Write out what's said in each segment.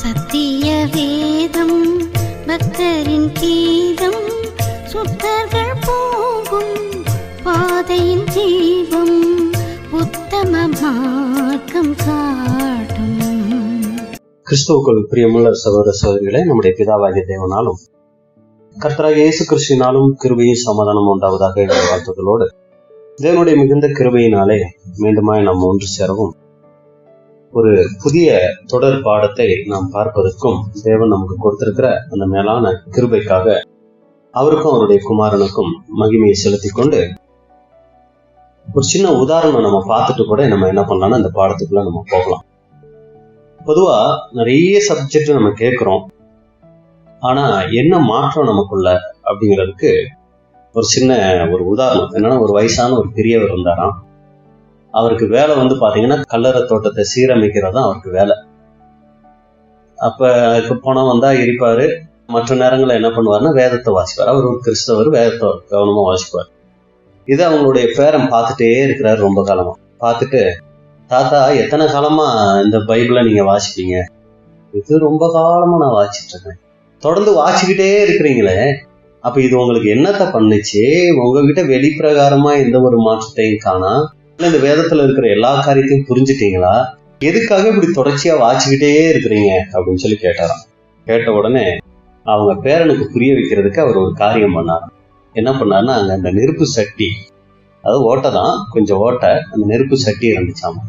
சத்திய வேதம் பக்தரின் கீதம், சுத்தர்கள் போகும் பாதையின் தீபம், உத்தம மார்க்கம் காட்டும். கிறிஸ்துவுக்குள் பிரியமுள்ள சகோதர சகோதரிகளே, நம்முடைய பிதாவாகிய தேவனாலும் கர்த்தராகிய இயேசு கிறிஸ்துவினாலும் கிருபையும் சமாதானம் உண்டாவதாக என்ற வாழ்த்துக்களோடு தேவனுடைய மிகுந்த கிருபையினாலே மீண்டுமாய் நாம் ஒன்று சேரவும் ஒரு புதிய தொடர் பாடத்தை நாம் பார்ப்பதற்கும் தேவன் நமக்கு கொடுத்திருக்கிற அந்த மேலான கிருபைக்காக அவருக்கும் அவருடைய குமாரனுக்கும் மகிமையை செலுத்தி கொண்டு ஒரு சின்ன உதாரணம் நம்ம பார்த்துட்டு கூட நம்ம என்ன பண்ணலாம்னா அந்த பாடத்துக்குள்ள நம்ம போகலாம். பொதுவா நிறைய சப்ஜெக்ட் நம்ம கேட்கிறோம், ஆனா என்ன மாற்றம் நமக்குள்ள அப்படிங்கிறதுக்கு ஒரு சின்ன ஒரு உதாரணம் என்னன்னா, ஒரு வயசான ஒரு பெரியவர் இருந்தாராம். அவருக்கு வேலை பாத்தீங்கன்னா கல்லறை தோட்டத்தை சீரமைக்கிறதா அவருக்கு வேலை. அப்ப பணம் வந்தா இருப்பாரு, மற்ற நேரங்களில் என்ன பண்ணுவாருன்னா வேதத்தை வாசிப்பார். அவர் ஒரு கிறிஸ்தவர், வேதத்தை கவனமா வாசிப்பார். இது அவங்களுடைய பேரன் பார்த்துட்டே இருக்கிறாரு ரொம்ப காலமா. பார்த்துட்டு, தாத்தா எத்தனை காலமா இந்த பைபிளை நீங்க வாசிப்பீங்க? இது ரொம்ப காலமா நான் வாசிச்சுட்டு இருக்கேன். தொடர்ந்து வாசிக்கிட்டே இருக்கிறீங்களே, அப்ப இது உங்களுக்கு என்னத்த பண்ணுச்சு? உங்ககிட்ட வெளிப்பிரகாரமா எந்த ஒரு மாற்றத்தையும் காணா, இந்த வேதத்துல இருக்கிற எல்லா காரியத்தையும் புரிஞ்சுட்டீங்களா? எதுக்காக இப்படி தொடர்ச்சியா வாசிக்கிட்டே இருக்கிறீங்க அப்படின்னு சொல்லி கேட்டாராம். கேட்ட உடனே அவங்க பேரனுக்கு புரிய வைக்கிறதுக்கு அவர் ஒரு காரியம் பண்ணார். என்ன பண்ணாருன்னா, அங்க அந்த நெருப்பு சட்டி, அதாவது ஓட்டை தான், கொஞ்சம் ஓட்டை, அந்த நெருப்பு சட்டி இருந்துச்சாமா.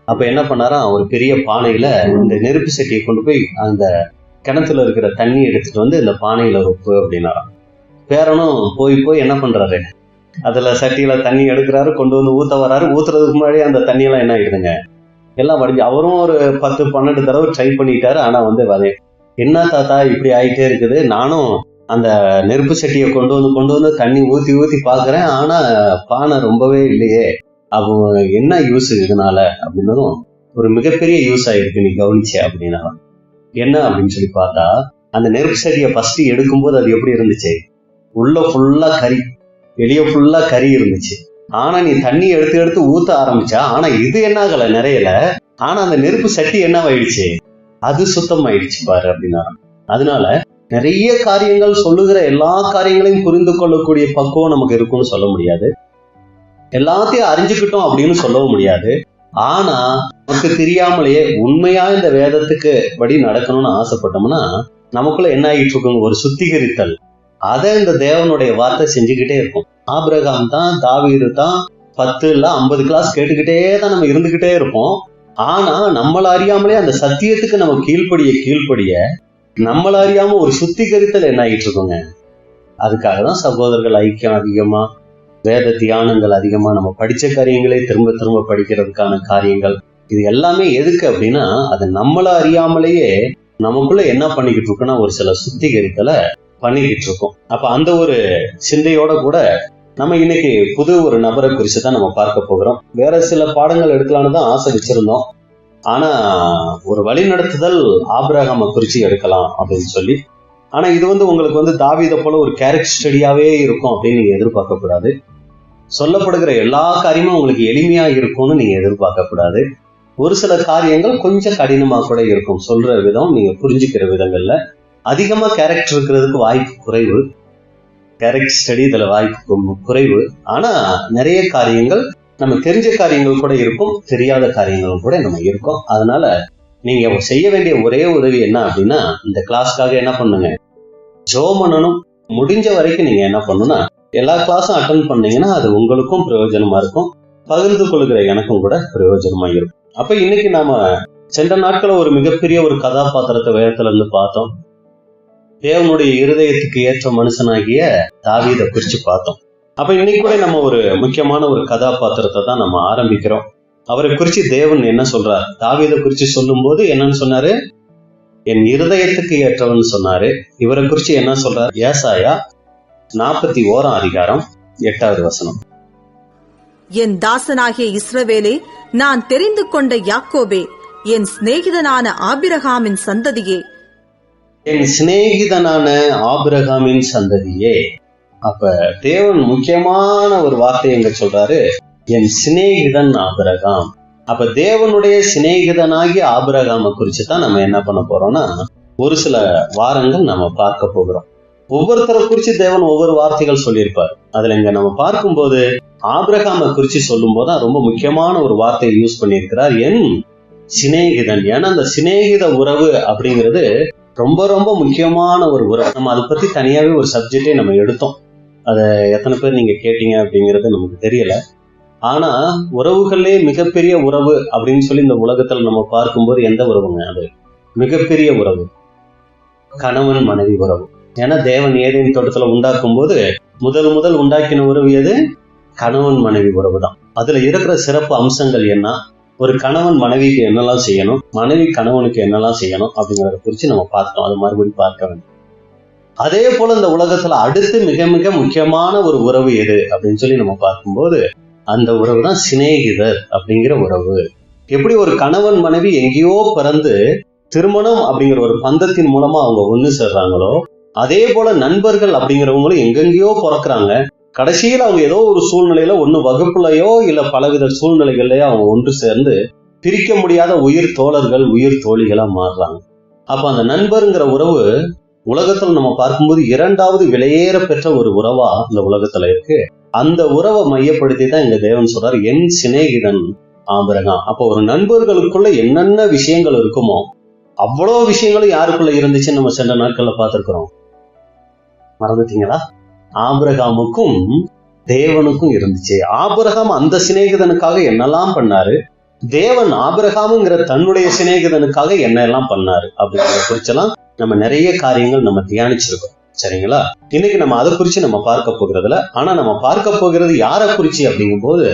அப்ப என்ன பண்ணாராம், ஒரு பெரிய பானையில இந்த நெருப்பு சட்டியை கொண்டு போய் அந்த கிணத்துல இருக்கிற தண்ணி எடுத்துட்டு இந்த பானையில ரொப்பு அப்படின்னாராம். பேரனும் போய் போய் என்ன பண்றாரு, அதுல சட்டியில தண்ணி எடுக்கிறாரு, கொண்டு ஊத்த வர்றாரு. ஊத்துறதுக்கு முன்னாடி அந்த தண்ணியெல்லாம் என்ன ஆயிடுதுங்க, எல்லாம் வடிஞ்சு. அவரும் ஒரு 10-12 தடவை ட்ரை பண்ணிட்டாரு. ஆனா என்ன தாத்தா இப்படி ஆயிட்டே இருக்குது, நானும் அந்த நெருப்பு சட்டியை கொண்டு வந்து தண்ணி ஊத்தி ஊத்தி பாக்குறேன், ஆனா பானை ரொம்பவே இல்லையே, அப்போ என்ன யூஸ் இதனால அப்படின்னதும், ஒரு மிகப்பெரிய யூஸ் ஆயிருக்கு, நீ கவனிச்ச அப்படின்னா. என்ன அப்படின்னு சொல்லி பார்த்தா, அந்த நெருப்பு சட்டியை ஃபர்ஸ்ட் எடுக்கும்போது அது எப்படி இருந்துச்சு, உள்ள ஃபுல்லா கறி, வெளியே ஃபுல்லா கறி இருந்துச்சு. ஆனா நீ தண்ணி எடுத்து எடுத்து ஊத்த ஆரம்பிச்சா, ஆனா இது என்ன ஆகல, நிறையல. ஆனா அந்த நெருப்பு சட்டி என்னவாயிடுச்சு, அது சுத்தம் ஆயிடுச்சு பாரு அப்படின்னா. அதனால நிறைய காரியங்கள், சொல்லுகிற எல்லா காரியங்களையும் புரிந்து கொள்ளக்கூடிய பக்குவம் நமக்கு இருக்கும்னு சொல்ல முடியாது, எல்லாத்தையும் அறிஞ்சுக்கிட்டோம் அப்படின்னு சொல்லவும் முடியாது. ஆனா நமக்கு தெரியாமலேயே உண்மையா இந்த வேதத்துக்கு படி நடக்கணும்னு ஆசைப்பட்டோம்னா நமக்குள்ள என்ன ஆகிட்டு இருக்கும், ஒரு சுத்திகரித்தல். அதை இந்த தேவனுடைய வார்த்தை செஞ்சுக்கிட்டே இருக்கும். ஆபிரகாம் தான், தாவீது தான், 10 இல்ல 50 கிளாஸ் கேட்டுக்கிட்டே தான் நம்ம இருந்துகிட்டே இருப்போம். ஆனா நம்மள அறியாமலே அந்த சத்தியத்துக்கு நம்ம கீழ்ப்படிய நம்மள அறியாம ஒரு சுத்திகரித்தல் என்ன ஆகிட்டு இருக்கோங்க. அதுக்காக தான் சகோதரர்கள் ஐக்கியம் அதிகமா, வேத தியானங்கள் அதிகமா, நம்ம படிச்ச காரியங்களே திரும்ப திரும்ப படிக்கிறதுக்கான காரியங்கள், இது எல்லாமே எதுக்கு அப்படின்னா, அது நம்மள அறியாமலேயே நமக்குள்ள என்ன பண்ணிக்கிட்டு இருக்கோம்னா ஒரு சில சுத்திகரித்தலை பண்ணிக்கிட்டு இருக்கோம். அப்ப அந்த ஒரு சிந்தையோட கூட நம்ம இன்னைக்கு புது ஒரு நபரை குறித்து தான் நம்ம பார்க்க போகிறோம். வேற சில பாடங்கள் எடுக்கலான்னு தான் ஆசை வச்சிருந்தோம். ஆனா ஒரு வழிநடத்துதல் ஆபிரகாமை குறித்து எடுக்கலாம் அப்படின்னு சொல்லி. ஆனா இது உங்களுக்கு தாவீதை போல ஒரு கேரக்டர் ஸ்டடியாவே இருக்கும் அப்படின்னு நீங்க எதிர்பார்க்க கூடாது. சொல்லப்படுகிற எல்லா காரியமும் உங்களுக்கு எளிமையா இருக்கும்னு நீங்க எதிர்பார்க்க கூடாது. ஒரு சில காரியங்கள் கொஞ்சம் கடினமா கூட இருக்கும். சொல்ற விதம், நீங்க புரிஞ்சுக்கிற விதங்கள்ல அதிகமா கேரக்டர் இருக்கிறதுக்கு வாய்ப்பு குறைவு. கேரக்டர் ஸ்டடி இதுல வாய்ப்பு குறைவு. ஆனா நிறைய காரியங்கள் நம்ம தெரிஞ்ச காரியங்கள் கூட இருக்கும், தெரியாத காரியங்களும் கூட நம்ம இருக்கும். அதனால நீங்க செய்ய வேண்டிய ஒரே உதவி என்ன அப்படின்னா, இந்த கிளாஸ்க்காக என்ன பண்ணுங்க, ஜெபம் பண்ணணும். முடிஞ்ச வரைக்கும் நீங்க என்ன பண்ணணும்னா, எல்லா கிளாஸும் அட்டென்ட் பண்ணீங்கன்னா அது உங்களுக்கும் பிரயோஜனமா இருக்கும், பகிர்ந்து கொள்கிற எனக்கும் கூட பிரயோஜனமா இருக்கும். அப்ப இன்னைக்கு நாம சென்ற நாட்கள ஒரு மிகப்பெரிய ஒரு கதாபாத்திரத்தை வேதத்துல இருந்து பார்த்தோம். தேவனுடைய இருதயத்துக்கு ஏற்ற மனுஷனாகிய தாவீதை குறிச்சு பார்த்தோம். அப்ப இன்னைக்கு கூட நம்ம ஒரு முக்கியமான ஒரு கதாபாத்திரத்தை தான் நம்ம ஆரம்பிக்கிறோம். அவரை குறிச்சு தேவன் என்ன சொல்றார், தாவீதை குறிச்சு சொல்லும் போது என்னன்னு சொன்னாரு, என் இருதயத்துக்கு ஏற்றவன் சொன்னாரு. இவரை குறிச்சு என்ன சொல்றாரு, ஏசாயா 41 அதிகாரம் 8வது வசனம். என் தாசனாகிய இஸ்ரவேலே, நான் தெரிந்து கொண்ட யாக்கோபே, என் சிநேகிதனான ஆபிரகாமின் சந்ததியே. என் சிநேகிதனான ஆபிரகாமின் சந்ததியே. அப்ப தேவன் முக்கியமான ஒரு வார்த்தை எங்க சொல்றாரு, என் சிநேகிதன் ஆபிரகாம். அப்ப தேவனுடைய சிநேகிதனாகிய ஆபிரகாமை குறிச்சு தான் நம்ம என்ன பண்ண போறோம்னா ஒரு சில வாரங்கள் நம்ம பார்க்க போகிறோம். ஒவ்வொருத்தரை குறிச்சு தேவன் ஒவ்வொரு வார்த்தைகள் சொல்லியிருப்பார். அதுல இங்க நம்ம பார்க்கும்போது ஆபிரகாமை குறிச்சு சொல்லும் போதுதான் ரொம்ப முக்கியமான ஒரு வார்த்தையை யூஸ் பண்ணியிருக்கிறார், என் சிநேகிதன். ஏன்னா அந்த சிநேகித உறவு அப்படிங்கிறது ரொம்ப ரொம்ப முக்கியமான ஒரு உறவு. நம்ம அதை பத்தி தனியாவே ஒரு சப்ஜெக்டே நம்ம எடுத்தோம். அதை எத்தனை பேர் நீங்க கேட்டீங்க அப்படிங்கிறது நமக்கு தெரியல. ஆனா உறவுகளே மிகப்பெரிய உறவு அப்படின்னு சொல்லி இந்த உலகத்துல நம்ம பார்க்கும்போது எந்த உறவுங்க? அது மிகப்பெரிய உறவு கணவன் மனைவி உறவு. ஏன்னா தேவன் ஏதேன் தோட்டத்துல உண்டாக்கும் போது முதல் உண்டாக்கின உறவு எது? கணவன் மனைவி உறவு தான். அதுல இருக்கிற சிறப்பு அம்சங்கள் என்ன, ஒரு கணவன் மனைவிக்கு என்னெல்லாம் செய்யணும், மனைவி கணவனுக்கு என்னெல்லாம் செய்யணும் அப்படிங்கிறத குறித்து நம்ம பார்த்தோம். அது மறுபடியும் பார்க்க வேண்டும். அதே போல இந்த உலகத்துல அடுத்து மிக மிக முக்கியமான ஒரு உறவு எது அப்படின்னு சொல்லி நம்ம பார்க்கும்போது அந்த உறவு தான் சிநேகிதர் அப்படிங்கிற உறவு. எப்படி ஒரு கணவன் மனைவி எங்கேயோ பிறந்து திருமணம் அப்படிங்கிற ஒரு பந்தத்தின் மூலமா அவங்க ஒண்ணு சேர்றாங்களோ, அதே போல நண்பர்கள் அப்படிங்கிறவங்களும் எங்கெங்கேயோ பிறக்கிறாங்க. கடைசியில் அவங்க ஏதோ ஒரு சூழ்நிலையில ஒண்ணு வகுப்புலையோ இல்ல பலவித சூழ்நிலைகள்லயோ அவங்க ஒன்று சேர்ந்து பிரிக்க முடியாத உயிர் தோழர்கள் உயிர் தோழிகளா மாறுறாங்க. அப்ப அந்த நண்பருங்கிற உறவு உலகத்துல நம்ம பார்க்கும்போது இரண்டாவது விலையேற பெற்ற ஒரு உறவா இந்த உலகத்துல இருக்கு. அந்த உறவை மையப்படுத்தி தான் இங்க தேவன் சொல்றாரு, என் சிநேகிதன் ஆபிரகாம். அப்போ ஒரு நண்பர்களுக்குள்ள என்னென்ன விஷயங்கள் இருக்குமோ அவ்வளவு விஷயங்களும் யாருக்குள்ள இருந்துச்சுன்னு நம்ம சென்ற நாட்கள்ல பார்த்திருக்கிறோம். மறந்துட்டீங்களா? ஆபிரகாமுக்கும் தேவனுக்கும் இருந்துச்சு. ஆபிரகாம் அந்த சிநேகிதனுக்காக என்னெல்லாம் பண்ணாரு, தேவன் ஆபிரகாமுங்கிற தன்னுடைய சிநேகிதனுக்காக என்னெல்லாம் பண்ணாரு அப்படிங்கிறத குறிச்செல்லாம் நம்ம நிறைய காரியங்கள் நம்ம தியானிச்சிருக்கோம். சரிங்களா? இன்னைக்கு நம்ம அதை குறிச்சு நம்ம பார்க்க போகிறதுல, ஆனா நம்ம பார்க்க போகிறது யாரை குறிச்சு அப்படிங்கும் போது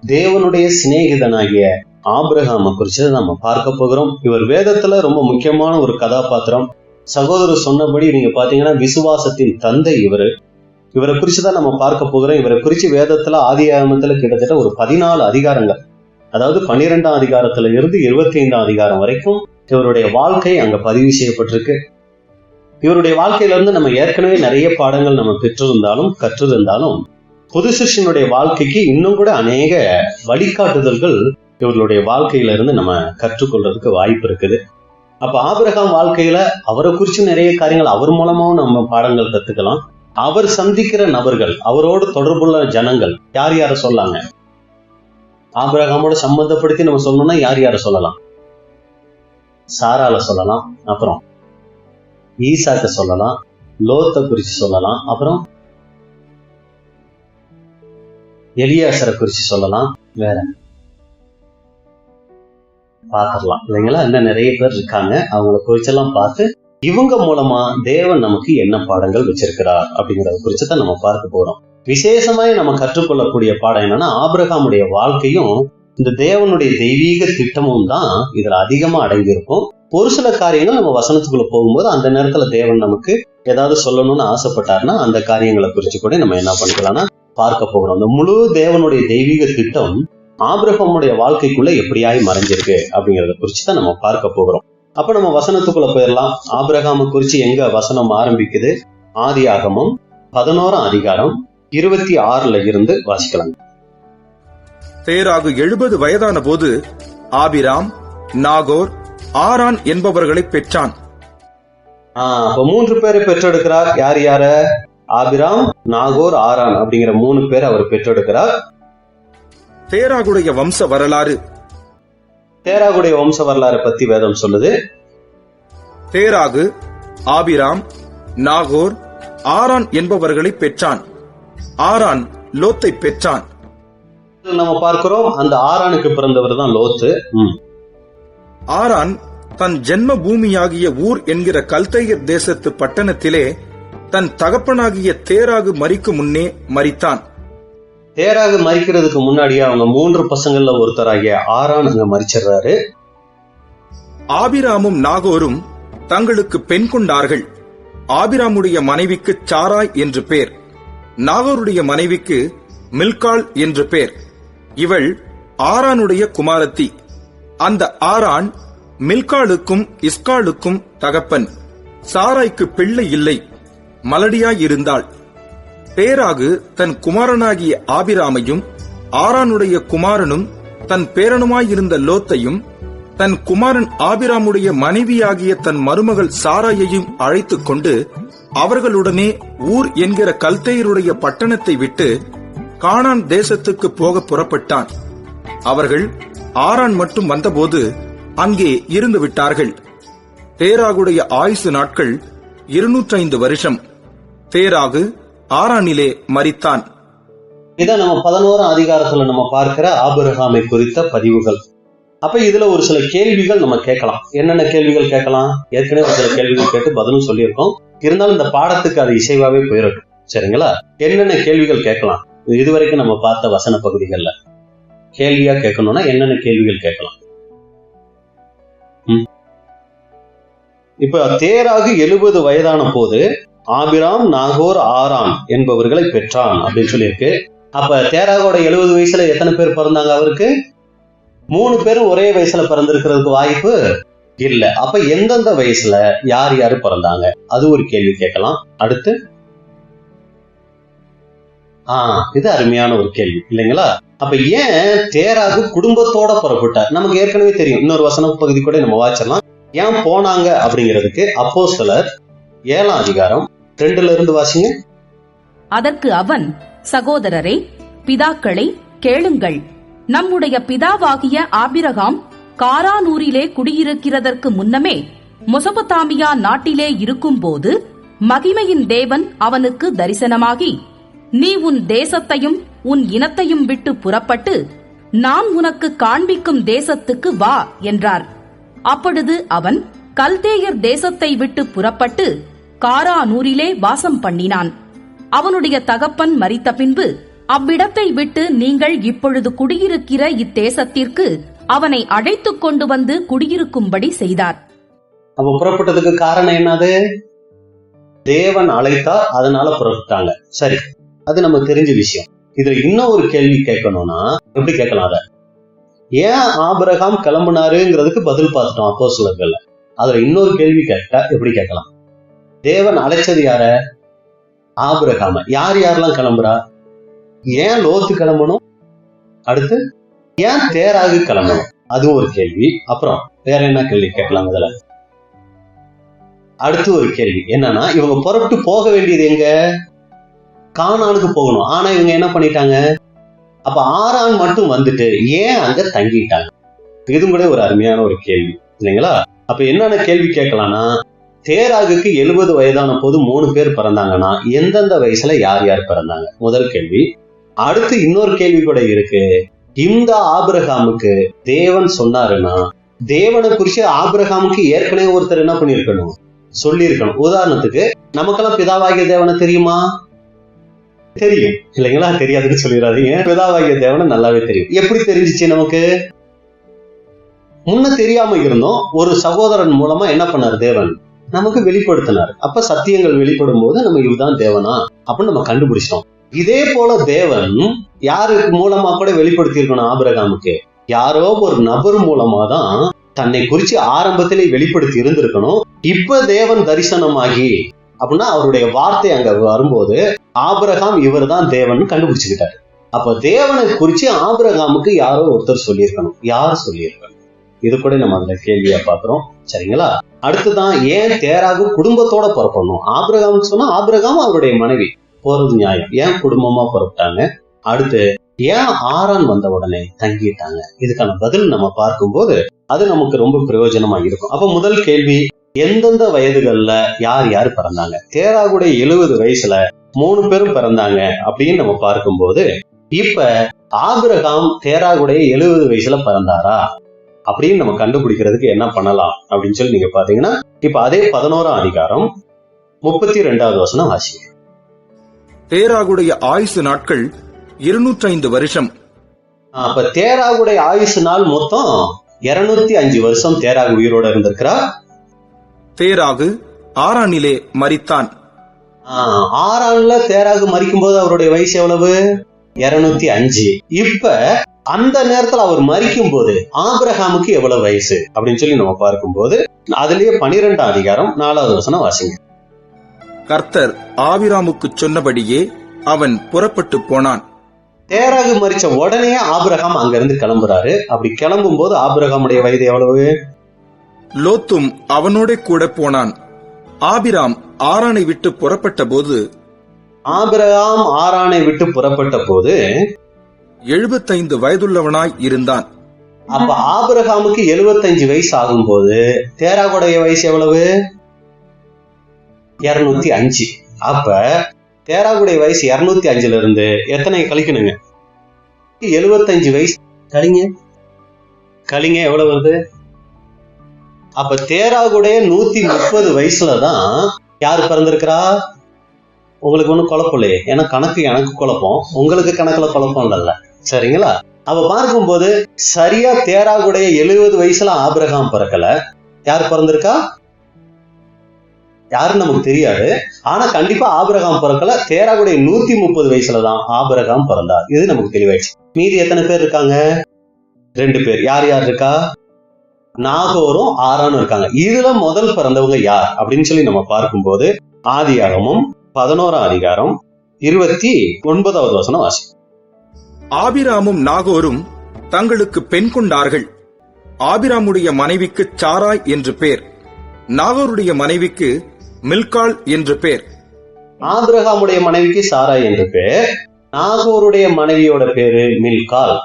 தேவனுடைய சிநேகிதனாகிய ஆபிரகாமை குறிச்சு நம்ம பார்க்க போகிறோம். இவர் வேதத்துல ரொம்ப முக்கியமான ஒரு கதாபாத்திரம். சகோதரர் சொன்னபடி நீங்க பாத்தீங்கன்னா விசுவாசத்தின் தந்தை இவரை குறிச்சுதான் நம்ம பார்க்க போகிறோம். இவரை குறிச்சு வேதத்துல ஆதியாகமத்துல கிட்டத்தட்ட ஒரு 14 அதிகாரங்கள், அதாவது 12ஆம் அதிகாரத்துல இருந்து 25ஆம் அதிகாரம் வரைக்கும் இவருடைய வாழ்க்கை அங்க பதிவு செய்யப்பட்டிருக்கு. இவருடைய வாழ்க்கையில இருந்து நம்ம ஏற்கனவே நிறைய பாடங்கள் நம்ம கற்றிருந்தாலும் புது சிஷ்யனுடைய வாழ்க்கைக்கு இன்னும் கூட அநேக வழிகாட்டுதல்கள் இவர்களுடைய வாழ்க்கையில இருந்து நம்ம கற்றுக்கொள்றதுக்கு வாய்ப்பு இருக்குது. அப்ப ஆபிரகாம் வாழ்க்கையில அவரை குறிச்சு நிறைய காரியங்கள் அவர் மூலமாவும் நம்ம பாடங்கள் கத்துக்கலாம். அவர் சந்திக்கிற நபர்கள், அவரோடு தொடர்புள்ள ஜனங்கள் யார் யார சொல்லாங்க? ஆபிரகாமோட சம்பந்தப்படுத்தி நம்ம சொல்லணும்னா யார் யார சொல்லலாம்? சாரால சொல்லலாம், அப்புறம் ஈசாக்க சொல்லலாம், லோத்தை குறிச்சு சொல்லலாம், அப்புறம் எலியாசரை குறிச்சு சொல்லலாம், வேற பாத்திரலாம் இல்லைங்களா? இன்னும் நிறைய பேர் இருக்காங்க. அவங்கள குறிச்செல்லாம் பார்த்து இவங்க மூலமா தேவன் நமக்கு என்ன பாடங்கள் வச்சிருக்கிறார் அப்படிங்கறத குறிச்சுதான் நம்ம பார்க்க போறோம். விசேஷமாய் நம்ம கற்றுக்கொள்ளக்கூடிய பாடம் என்னன்னா, ஆபிரகாமுடைய வாழ்க்கையும் இந்த தேவனுடைய தெய்வீக திட்டமும் தான் இதுல அதிகமா அடங்கியிருக்கும். ஒரு சில காரியங்கள் நம்ம வசனத்துக்குள்ள போகும்போது அந்த நேரத்துல தேவன் நமக்கு ஏதாவது சொல்லணும்னு ஆசைப்பட்டாருன்னா அந்த காரியங்களை குறிச்சு கூட நம்ம என்ன பண்ணிக்கலாம்னா பார்க்க போகிறோம். அந்த முழு தேவனுடைய தெய்வீக திட்டம் ஆபிரகாமுடைய வாழ்க்கைக்குள்ள எப்படியாய் மறைஞ்சிருக்கு அப்படிங்கறத குறிச்சுதான் நம்ம பார்க்க போகிறோம். அப்ப நம்ம வசனத்துக்குள்ள போயிடலாம். ஆபிரகாமை குறிச்சு எங்க வசனம் ஆரம்பிக்குது? ஆதியாகமம் 11ஆம் அதிகாரம் 26ல இருந்து வாசிக்கலாம். தேராகு 70 வயதான போது ஆபிராம், நாகோர், ஆரான் என்பவர்களை பெற்றான். அப்ப 3 பேரை பெற்றெடுக்கிறார். யார் யார? ஆபிராம், நாகோர், ஆரான் அப்படிங்கிற 3 பேர் அவர் பெற்றெடுக்கிறார். தேராகுடைய வம்ச வரலாறு. தேராகுடைய வம்ச வரலாறு பத்தி வேதம் சொல்லுது. தேராகு ஆபிராம், நாகோர், ஆரான் என்பவர்களை பெற்றான். ஆரான் லோத்தை பெற்றான். நம்ம பார்க்கிறோம் அந்த ஆரானுக்கு பிறந்தவர் தான் லோத்து. ஆரான் தன் ஜென்ம பூமியாகிய ஊர் என்கிற கல்தையர் தேசத்து பட்டணத்திலே தன் தகப்பனாகிய தேராகு மரிக்கும் முன்னே மரித்தான். தேராகு மரிக்கிறதுக்கு முன்னாடியே அவங்க 3 பசங்கள்ல ஒருத்தராகிய ஆரான் அங்க மரிச்சிடுறாரு. ஆபிராமும் நாகோரும் தங்களுக்கு பெண் கொண்டார்கள். ஆபிராமுடைய மனைவிக்கு சாராய் என்று பேர், நாகோருடைய மனைவிக்கு மில்காள் என்று பேர். இவள் ஆரானுடைய குமாரத்தி. அந்த ஆரான் மில்காளுக்கும் இஸ்காளுக்கும் தகப்பன். சாராய்க்கு பிள்ளை இல்லை, மலடியாயிருந்தாள். தேராகு தன் குமாரனாகிய ஆபிராமையும் ஆரானுடைய குமாரனும் தன் பேரனுமாயிருந்த லோத்தையும் தன் குமாரன் ஆபிராமுடைய மனைவியாகிய தன் மருமகள் சாராயையும் அழைத்துக் கொண்டு அவர்களுடனே ஊர் என்கிற கல்தேயருடைய பட்டணத்தை விட்டு கானான் தேசத்துக்கு போக புறப்பட்டான். அவர்கள் ஆரான் மட்டும் வந்தபோது அங்கே இருந்து விட்டார்கள். தேராகுடைய ஆயுசு நாட்கள் 205 வருஷம். தேராகு ஆரானிலே மரித்தான். இதை நம்ம 11ஆம் அதிகாரத்துல நம்ம பார்க்கிற ஆபிரகாமை குறித்த பதிவுகள். அப்ப இதுல ஒரு சில கேள்விகள் நம்ம கேட்கலாம். என்னென்ன கேள்விகள் கேட்கலாம்? ஏற்கனவே ஒரு சில கேள்விகள் கேட்டு பதிலும் சொல்லியிருக்கோம். இருந்தாலும் இந்த பாடத்துக்கு அது இசைவாவே போயிருக்கு. சரிங்களா? என்னென்ன கேள்விகள் கேட்கலாம்? இதுவரைக்கும் நம்ம பார்த்த வசன பகுதிகள்ல கேள்வியா கேட்கணும்னா என்னென்ன கேள்விகள் கேட்கலாம்? இப்ப தேராகு 70 வயதான போது ஆபிராம், நாகோர், ஆரான் என்பவர்களை பெற்றான் அப்படின்னு சொல்லியிருக்கு. அப்ப தேராகோட 70 வயசுல எத்தனை பேர் பிறந்தாங்க? அவருக்கு 3 பேரும் ஒரே வயசுல பிறந்திருக்கிறதுக்கு வாய்ப்பு இல்ல. அப்ப எந்தெந்த வயசுல யார் யாரு பிறந்தாங்க? அது ஒரு கேள்வி கேட்கலாம். அடுத்து இது அருமையான ஒரு கேள்வி இல்லைங்களா? அப்ப ஏன் தேராகு குடும்பத்தோட புறப்பட்டார்? நமக்கு ஏற்கனவே தெரியும். இன்னொரு வசன பகுதி கூட நம்ம வாசிக்கலாம். ஏன் போனாங்க அப்படிங்கிறதுக்கு அப்போஸ்தலர் 7ஆம் அதிகாரம் 2 வாசிங்க. அதற்கு அவன், சகோதரரே, பிதாக்களை கேளுங்கள். நம்முடைய பிதாவாகிய ஆபிரகாம் காரானூரிலே குடியிருக்கிறதற்கு முன்னமே மெசொப்பொத்தாமியா நாட்டிலே இருக்கும்போது மகிமையின் தேவன் அவனுக்கு தரிசனமாகி, நீ உன் தேசத்தையும் உன் இனத்தையும் விட்டு புறப்பட்டு நான் உனக்கு காண்பிக்கும் தேசத்துக்கு வா என்றார். அப்பொழுது அவன் கல்தேயர் தேசத்தை விட்டு புறப்பட்டு காரானூரிலே வாசம் பண்ணினான். அவனுடைய தகப்பன் மரித்த பின்பு அவ்விடத்தை விட்டு நீங்கள் இப்பொழுது குடியிருக்கிற இத்தேசத்திற்கு அவனை அழைத்துக் கொண்டு வந்து குடியிருக்கும்படி செய்தார். அப்ப புறப்பட்டதுக்கு காரணம் என்னது? தேவன் அழைத்தார், அதனால புறப்பட்டாங்க. சரி, அது நமக்கு தெரிஞ்ச விஷயம். இதுல இன்னும் ஒரு கேள்வி கேட்கணும்னா எப்படி கேட்கலாம்? அத ஏன் ஆபிரகாம் கிளம்புனாருங்கிறதுக்கு பதில் பார்த்துட்டோம் அப்போஸ்தலர்கள்ல. அதுல இன்னொரு கேள்வி கேட்டா எப்படி கேட்கலாம்? தேவன் அழைச்சது யார? ஆபிரகாம. யார் யாரெல்லாம் கிளம்புறா? ஏன் லோத்து கிளம்பணும்? அடுத்து ஏன் தேராகு கிளம்பணும்? அதுவும் ஒரு கேள்வி. அப்புறம் வேற என்ன கேள்வி கேட்கலாம்? இதுல அடுத்து ஒரு கேள்வி என்னன்னா, இவங்க புறப்பட்டு போக வேண்டியது எங்க? கானானுக்கு போகணும். ஆனா இவங்க என்ன பண்ணிட்டாங்க? அப்ப ஆரான் மட்டும் வந்துட்டு ஏன் அங்க தங்கிட்டாங்க? இதுவும் கூட ஒரு அருமையான ஒரு கேள்வி இல்லைங்களா? அப்ப என்னென்ன கேள்வி கேட்கலாம்னா, தேராகுக்கு 70 வயதான போது 3 பேர் பிறந்தாங்கன்னா எந்தெந்த வயசுல யார் யார் பிறந்தாங்க? முதல் கேள்வி. அடுத்து இன்னொரு கேள்வி கூட இருக்கு. இந்த ஆபிரகாமுக்கு தேவன் சொன்னாருன்னா தேவனை குறிச்சு ஆபிரகாமுக்கு ஏற்கனவே ஒருத்தர் என்ன பண்ணிருக்கணும்? சொல்லி இருக்கணும். உதாரணத்துக்கு நமக்கெல்லாம் பிதாவாகிய தேவனை தெரியுமா? தெரியும் இல்லைங்களா? தெரியாதுன்னு சொல்லிடாதீங்க. பிதாவாகிய தேவனை நல்லாவே தெரியும். எப்படி தெரிஞ்சிச்சு நமக்கு? முன்ன தெரியாம இருந்தோம். ஒரு சகோதரன் மூலமா என்ன பண்ணார்? தேவன் நமக்கு வெளிப்படுத்தினார். அப்ப சத்தியங்கள் வெளிப்படும் போது நம்ம இதுதான் தேவனா அப்படின்னு நம்ம கண்டுபிடிச்சோம். இதே போல தேவன் யாருக்கு மூலமா கூட வெளிப்படுத்தி இருக்கணும்? ஆபிரகாமுக்கு யாரோ ஒரு நபர் மூலமா தான் தன்னை குறிச்சு ஆரம்பத்திலே வெளிப்படுத்தி இருந்திருக்கணும். இப்ப தேவன் தரிசனமாகி அப்படின்னா அவருடைய வார்த்தை அங்க வரும்போது ஆபிரகாம் இவர் தான் தேவன் கண்டுபிடிச்சுக்கிட்டாரு. அப்ப தேவனை குறிச்சு ஆபிரகாமுக்கு யாரோ ஒருத்தர் சொல்லியிருக்கணும். யார் சொல்லியிருக்கணும்? இது கூட நம்ம அதுல கேள்வியா பாக்குறோம். சரிங்களா? அடுத்துதான் ஏன் தேராகு குடும்பத்தோட புறப்படணும்? ஆபிரகாம் சொன்னா ஆபிரகாம் அவருடைய மனைவி போறது நியாயம். ஏன் குடும்பமா புறப்பட்டாங்க? அடுத்து ஏன் ஆரான் வந்த உடனே தங்கிட்டாங்க? இதுக்கான பதில் நம்ம பார்க்கும்போது அது நமக்கு ரொம்ப பிரயோஜனமா இருக்கும். அப்ப முதல் கேள்வி, எந்தெந்த வயதுகள்ல யார் யார் பிறந்தாங்க? தேராகுடைய 70 வயசுல 3 பேரும் பிறந்தாங்க அப்படின்னு நம்ம பார்க்கும்போது, இப்ப ஆபிரகாம் தேராகுடைய 70 வயசுல பிறந்தாரா அப்படின்னு நம்ம கண்டுபிடிக்கிறதுக்கு என்ன பண்ணலாம் அப்படின்னு சொல்லி நீங்க பாத்தீங்கன்னா, இப்ப அதே 11ஆம் அதிகாரம் 32வது வசனம் வாசிங்க. தேராகுடைய ஆயுசு நாட்கள் 205 வருஷம். அப்ப தேராகுடைய ஆயுசு நாள் மொத்தம் 205 வருஷம் தேராகு உயிரோட இருந்திருக்கிறார். தேராகு ஆரானிலே மரித்தான். ஆரான்ல தேராகு மரிக்கும் போது அவருடைய வயசு எவ்வளவு? 205. இப்ப அந்த நேரத்துல அவர் மரிக்கும் போது ஆபிரகாமுக்கு எவ்வளவு வயசு அப்படின்னு சொல்லி நம்ம பார்க்கும்போது அதுலயே 12ஆம் அதிகாரம் 4வது வசனம் வாசிங்க. கர்த்தர் ஆபிராமுக்கு சொன்னபடியே அவன் புறப்பட்டு போனான். தேராகு மரிச்ச உடனே ஆபிரகாம் அங்க இருந்து கிளம்புறாரு. அப்படி கிளம்பும் போது ஆபிரகாமுடைய வயது எவ்வளவு? லோத்தும் அவனோட கூட போனான். ஆபிராம் ஆரானை விட்டு புறப்பட்ட போது ஆபிரகாம் ஆரானை விட்டு புறப்பட்ட போது 75 வயதுள்ளவனாய் இருந்தான். அப்ப ஆபிரகாமுக்கு 75 வயசு ஆகும் போது தேராகுடைய வயசு எவ்வளவு? 205. அப்ப தேராகுடைய வயசு 205ல இருந்து எத்தனை கழிக்கணுங்க? 75 வயசு கழிங்க எவ்வளவு வருது? அப்ப தேராகுடைய 130 வயசுலதான் யார் பிறந்திருக்கிறா? உங்களுக்கு ஒண்ணும் குழப்பம் இல்லையே, ஏன்னா கணக்கு எனக்கு குழப்பம், உங்களுக்கு கணக்குல குழப்பம் இல்லைல்ல, சரிங்களா? அப்ப பார்க்கும்போது சரியா தேராகுடைய 70 வயசுல ஆபிரகாம் பிறக்கல. யார் பிறந்திருக்கா? யாருன்னு நமக்கு தெரியாது. ஆனா கண்டிப்பா ஆபிரகாம் பிறக்கல. தேராகுடைய 130 வயசுலதான் ஆபிரகாம் பிறந்தார். இது நமக்கு தெளிவாயிடுச்சு. மீதி எத்தனை பேர் இருக்காங்க? 2 பேர். யார் யார் இருக்கா? நாகோரும் ஆரானும் இருக்காங்க. இதுல முதல் பிறந்தவங்க யார் அப்படின்னு சொல்லி நம்ம பார்க்கும்போது ஆதியாகமம் 11ஆம் அதிகாரம் 29வது வசனம் வாசி. ஆபிராமும் நாகோரும் தங்களுக்கு பெண் கொண்டார்கள். ஆபிராமுடைய மனைவிக்கு சாராய் என்று பேர், நாகோருடைய மனைவிக்கு மில்காள் என்று பேர். ஆபிரகாமுடைய மனைவிக்கு சாராய் என்று பேர், நாகோருடைய மனைவியோட பேரு மில்காள்.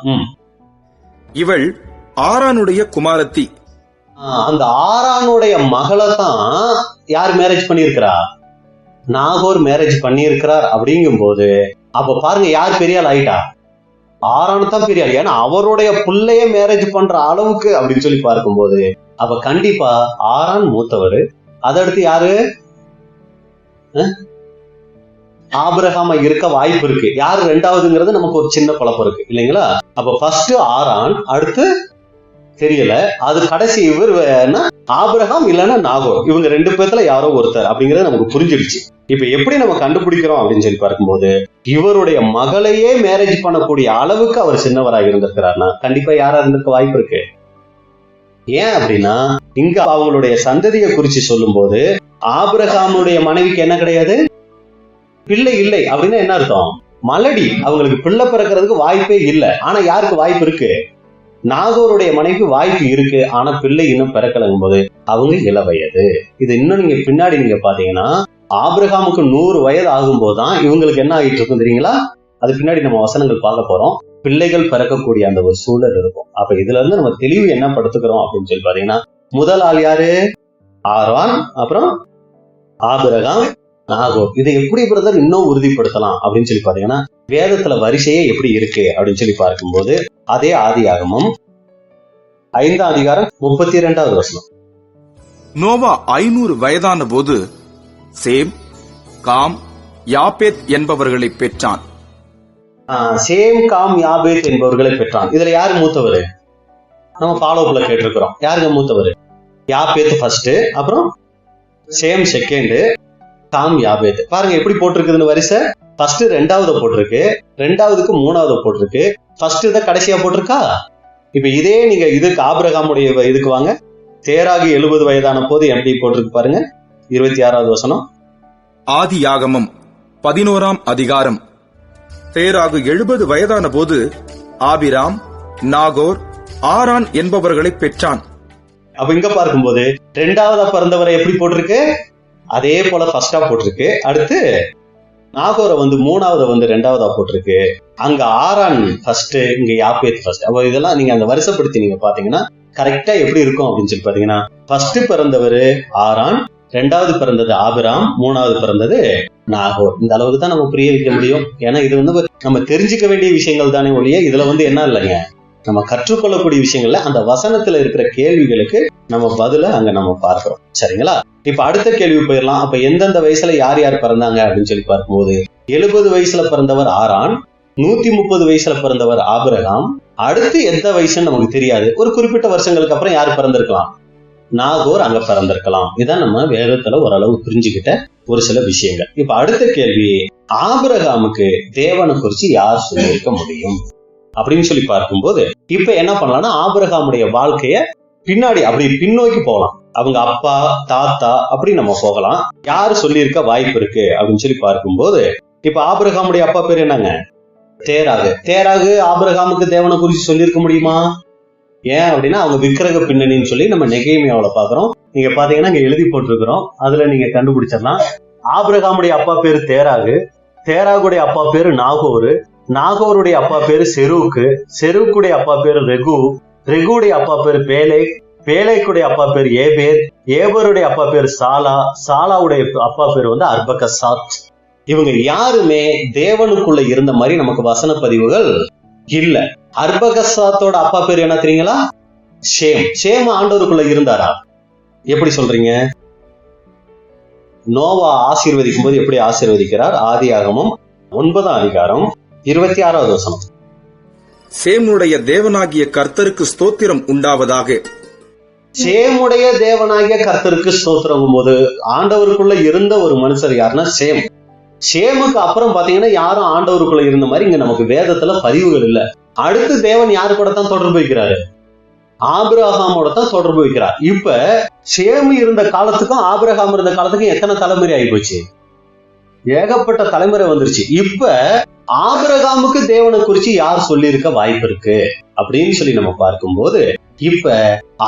இவள் ஆரானுடைய குமாரத்தி. அந்த ஆரானுடைய மகளை தான் யார் மேரேஜ் பண்ணியிருக்கிறா? நாகோர் மேரேஜ் பண்ணியிருக்கிறார். அப்படிங்கும் போது அப்ப பாருங்க, யார் பெரிய ஆள் ஆயிட்டா? ஆரான் தான் பெரிய ஆள். ஏன்னா அவருடைய பிள்ளைய மேரேஜ் பண்ற அளவுக்கு அப்படின்னு சொல்லி பார்க்கும்போது அப்ப கண்டிப்பா ஆரான் மூத்தவர். அதடுத்து யாரு? ஆபிரகாமா இருக்க வாய்ப்பு இருக்கு. யாரு ரெண்டாவதுங்கிறது நமக்கு ஒரு சின்ன குழப்பம் இருக்கு இல்லைங்களா? அப்ப ஃபர்ஸ்ட் ஆரான், அடுத்து தெரியல, அது கடைசி இவர் ஆபிரகாம் இல்லைன்னா நாகோர். இவங்க 2 பேர்த்துல யாரோ ஒருத்தர் அப்படிங்கறது நமக்கு புரிஞ்சிடுச்சு. இப்ப எப்படி நம்ம கண்டுபிடிக்கிறோம் அப்படின்னு சொல்லி பார்க்கும்போது இவருடைய மகளையே மேரேஜ் பண்ணக்கூடிய அளவுக்கு அவர் சின்னவராக இருந்திருக்கிறார்னா கண்டிப்பா யாரா இருந்திருக்க வாய்ப்பு இருக்கு. ஏன் அப்படின்னா இங்க அவங்களுடைய சந்ததியை குறிச்சு சொல்லும் போது ஆபிரகாமுடைய மனைவிக்கு என்ன கிடையாது? பிள்ளை இல்லை. அப்படின்னா என்ன அர்த்தம்? மலடி. அவங்களுக்கு பிள்ளை பிறக்கிறதுக்கு வாய்ப்பே இல்லை. ஆனா யாருக்கு வாய்ப்பு இருக்கு? நாகோருடைய மனைவிக்கு வாய்ப்பு இருக்கு. ஆனா பிள்ளை இன்னும் பிறக்கலங்கும் போது அவங்க இளவயது. இது இன்னும் நீங்க பின்னாடி நீங்க பாத்தீங்கன்னா ஆபிரகாமுக்கு 100 வயது ஆகும் போதுதான் இவங்களுக்கு என்ன ஆகிட்டு இருக்கும் தெரியுங்களா? அது பின்னாடி நம்ம வசனங்கள் பார்க்க போறோம். பிள்ளைகள் பிறக்கக்கூடிய அந்த ஒரு சூழல் இருக்கும். அப்ப இதுல இருந்து நம்ம தெளிவு என்ன படுத்துக்கிறோம் அப்படின்னு சொல்லி பாத்தீங்கன்னா முதல் ஆள் யாரு? ஆரான், அப்புறம் ஆபிரகாம், நாகோர். இதை எப்படி பிரதர் இன்னும் உறுதிப்படுத்தலாம் அப்படின்னு சொல்லி பாத்தீங்கன்னா வேதத்துல வரிசையே எப்படி இருக்கு அப்படின்னு சொல்லி பார்க்கும்போது அதே ஆதியாகமம் 5ஆம் அதிகாரம் 32வது வசனம். நோவா 500 வயதான போது சேம், காம், யாபேத் என்பவர்களை பெற்றான். சேம், காம், யாபேத் என்பவர்களை பெற்றான். இதுல யாரு மூத்தவர்? நம்ம ஃபாலோப்ல கேட்டிருக்கிறோம். யாருங்க மூத்தவர்? யாபேத் ஃபர்ஸ்ட், அப்புறம் சேம் செகண்ட், காம், யாபேத். பாருங்க எப்படி போட்டிருக்குதுன்னு வரிசை. ஃபர்ஸ்ட் 2வது போட்டிருக்கு, 2வதுக்கு 3வது போட்டிருக்கு, ஃபர்ஸ்ட் இதை கடைசியா போட்டிருக்கா. இப்ப இதே நீங்க இதுக்கு ஆபிரகாமுடைய இதுக்கு வாங்க. தேராகு 70 வயதான போது எப்படி போட்டிருக்கு பாருங்க. 26வது வசனம். ஆதியாகமம் 11ஆம் அதிகாரம். தேராகு 70 வயதான போது ஆபிராம், நாகோர், ஆரான் என்பவர்களை பெற்றான். அப்ப இங்க பார்க்கும்போது 2வதா பிறந்தவரை எப்படி போட்டிருக்கு? அதே போல ஃபர்ஸ்டா போட்டிருக்கு. அடுத்து நாகோரை 3வது 2வதா போட்டிருக்கு. அங்க ஆரான் ஃபர்ஸ்ட், இங்க யாபேத் ஃபர்ஸ்ட். அப்ப இதெல்லாம் நீங்க அந்த வருஷப்படுத்தி நீங்க பாத்தீங்கன்னா கரெக்டா எப்படி இருக்கும் அப்படின்னு சொல்லி பாத்தீங்கன்னா ஃபர்ஸ்ட் பிறந்தவர் ஆரான், 2வது பிறந்தது ஆபிராம், 3வது பிறந்தது நாகோர். இந்த அளவுக்கு தான் நம்ம புரிய வைக்க முடியும். ஏன்னா இது நம்ம தெரிஞ்சுக்க வேண்டிய விஷயங்கள் தானே ஒழிய இதுல என்ன இல்லைங்க, நம்ம கற்றுக்கொள்ளக்கூடிய விஷயங்கள்ல அந்த வசனத்துல இருக்கிற கேள்விகளுக்கு நம்ம பதில அங்க நம்ம பார்க்கிறோம். சரிங்களா? இப்ப அடுத்த கேள்வி போயிடலாம். அப்ப எந்தெந்த வயசுல யார் யார் பிறந்தாங்க அப்படின்னு சொல்லி பார்க்கும்போது 70 வயசுல பிறந்தவர் ஆரான், 130 வயசுல பிறந்தவர் ஆபிரகாம். அடுத்து எந்த வயசுன்னு நமக்கு தெரியாது. ஒரு குறிப்பிட்ட வருஷங்களுக்கு அப்புறம் யார் பிறந்திருக்கலாம்? நாகோர் அங்க பிறந்திருக்கலாம். இதான் நம்ம வேதத்துல ஓரளவு புரிஞ்சுக்கிட்ட ஒரு சில விஷயங்கள். இப்ப அடுத்த கேள்வி, ஆபிரகாமுக்கு தேவனை குறிச்சு யார் சொல்லியிருக்க முடியும் அப்படின்னு சொல்லி பார்க்கும்போது இப்ப என்ன பண்ணலாம்னா ஆபிரகாமுடைய வாழ்க்கைய பின்னாடி அப்படி பின்னோக்கி போகலாம். அவங்க அப்பா, தாத்தா அப்படி நம்ம போகலாம். யாரு சொல்லியிருக்க வாய்ப்பு இருக்கு அப்படின்னு சொல்லி பார்க்கும்போது இப்ப ஆபிரகாமுடைய அப்பா பேர் என்னங்க? தேராகு ஆபிரகாமுக்கு தேவனை குறித்து சொல்லியிருக்க முடியுமா? ஏன் அப்படின்னா அவங்க விக்கிரக பின்னணின்னு சொல்லி நம்ம நெகேமியாவுல பாக்குறோம். நீங்க பாத்தீங்கன்னா இங்க எழுதி போட்டிருக்கிறோம், அதுல நீங்க கண்டுபிடிச்சிடலாம். ஆபிரகாமுடைய அப்பா பேரு தேராகு, தேராகுடைய அப்பா பேரு நாகோரு, நாகோருடைய அப்பா பேரு செரூக்கு, செரூக்குடைய அப்பா பேரு ரெகு, ரெகுடைய அப்பா பேரு பேலேக், பேலேக்குடைய அப்பா பேரு ஏபேர், ஏபருடைய அப்பா பேரு சாலா, சாலாவுடைய அப்பா பேரு அர்பகசாத். இவங்க யாருமே தேவனுக்குள்ள இருந்த மாதிரி நமக்கு வசன பதிவுகள் இல்ல. அர்பகசாத்தோட அப்பா பேரு என்ன தெரியுங்களா? ஷேம். ஷேம் ஆண்டவருக்குள்ள இருந்தாரா? எப்படி சொல்றீங்க? நோவா ஆசீர்வதிக்கும் போது எப்படி ஆசீர்வதிக்கிறார்? ஆதியாகமம் 9ஆம் அதிகாரம் 26வது வசனம். சேமுடைய தேவனாகிய கர்த்தருக்கு ஸ்தோத்திரம் உண்டாவதாக. சேமுடைய தேவனாகிய கர்த்தருக்கு ஸ்தோத்திரம் போது ஆண்டவருக்குள்ள இருந்த ஒரு மனுஷர் யாருன்னா சேம். சேமுக்கு அப்புறம் பாத்தீங்கன்னா யாரும் ஆண்டவருக்குள்ள இருந்த மாதிரி இங்க நமக்கு வேதத்துல பதிவுகள் இல்ல. அடுத்து தேவன் யாரு கூட தான் தொடர்பு வைக்கிறாரு? ஆபிரகாமோட தான் தொடர்பு வைக்கிறார். இப்ப சேமு இருந்த காலத்துக்கும் ஆபிரகாம் இருந்த காலத்துக்கும் எத்தனை தலைமுறை ஆகி போச்சு? ஏகப்பட்ட தலைமுறை வந்துருச்சு. இப்ப ஆபிரகாமுக்கு தேவனை குறிச்சு யார் சொல்லி இருக்க வாய்ப்பு இருக்கு அப்படின்னு சொல்லி நம்ம பார்க்கும்போது, இப்ப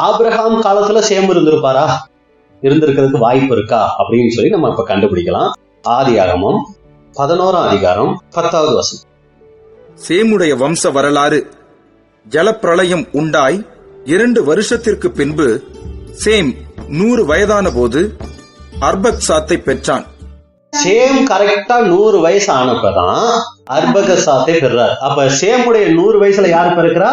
ஆபிரகாம் காலத்துல சேமு இருந்திருப்பாரா? இருந்திருக்கிறதுக்கு வாய்ப்பு இருக்கா அப்படின்னு சொல்லி நம்ம இப்ப கண்டுபிடிக்கலாம். ஆதியாகமம் 11ஆம் அதிகாரம் 10வது வசனம். சேமுடைய வம்ச வரலாறு. ஜலப்பிரளயம் உண்டாய் 2 வருஷத்திற்கு பின்பு சேம் 100 வயதான போது அர்பக்சாத்தை பெற்றான். சேம் கரெக்டா 100 வயசு ஆனப்பதான் அர்பகசாத்தை பெறார். அப்ப சேமுடைய 100 வயசுல யாரு பிறக்கிறா?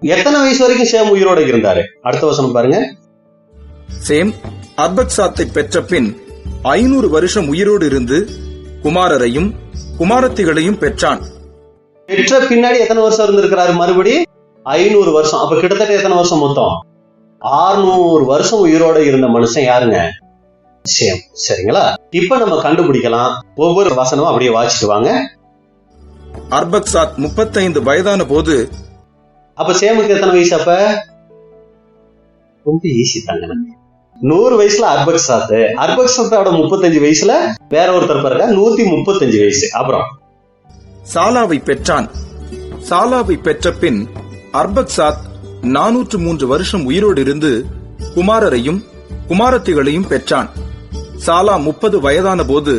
எத்தனை வயசு வரைக்கும் சேம் உயிரோட இருந்தாரு? அடுத்த வசனம் பாருங்க. சேம் அர்பக்சாத்தை பெற்ற பின் 500 வருஷம் உயிரோடு இருந்து குமாரரையும் குமாரத்திகளையும் பெற்றான். பெற்ற பின்னாடி எத்தனை வருஷம் இருந்திருக்கிறாரு? மறுபடி 500 வருஷம். அப்ப கிட்டத்தட்ட எத்தனை வருஷம் மொத்தம்? 600 வருஷம் உயிரோட இருந்த மனுஷன் யாருங்க? சேம். சரிங்களா? இப்ப நம்ம கண்டுபிடிக்கலாம். ஒவ்வொரு வசனமும் அப்படியே வாசிட்டு வாங்க. அர்பக்சாத் 35 வயதான போது. அப்ப சேமுக்கு எத்தனை வயசு? அப்ப ரொம்ப ஈஸி தாங்க. 100 வயசுல அர்பக்சாத்து, அர்பக்சாத்தோட 35 வயசுல வேற ஒருத்தர் பிறகு 135 வயசு. அப்புறம் சாலாவை பெற்றான். சாலாவை பெற்ற பின் அர்பக்சாத் 403 வருஷம் உயிரோடு இருந்து குமாரரையும் குமாரத்திகளையும் பெற்றான். சாலா 30 வயதான போது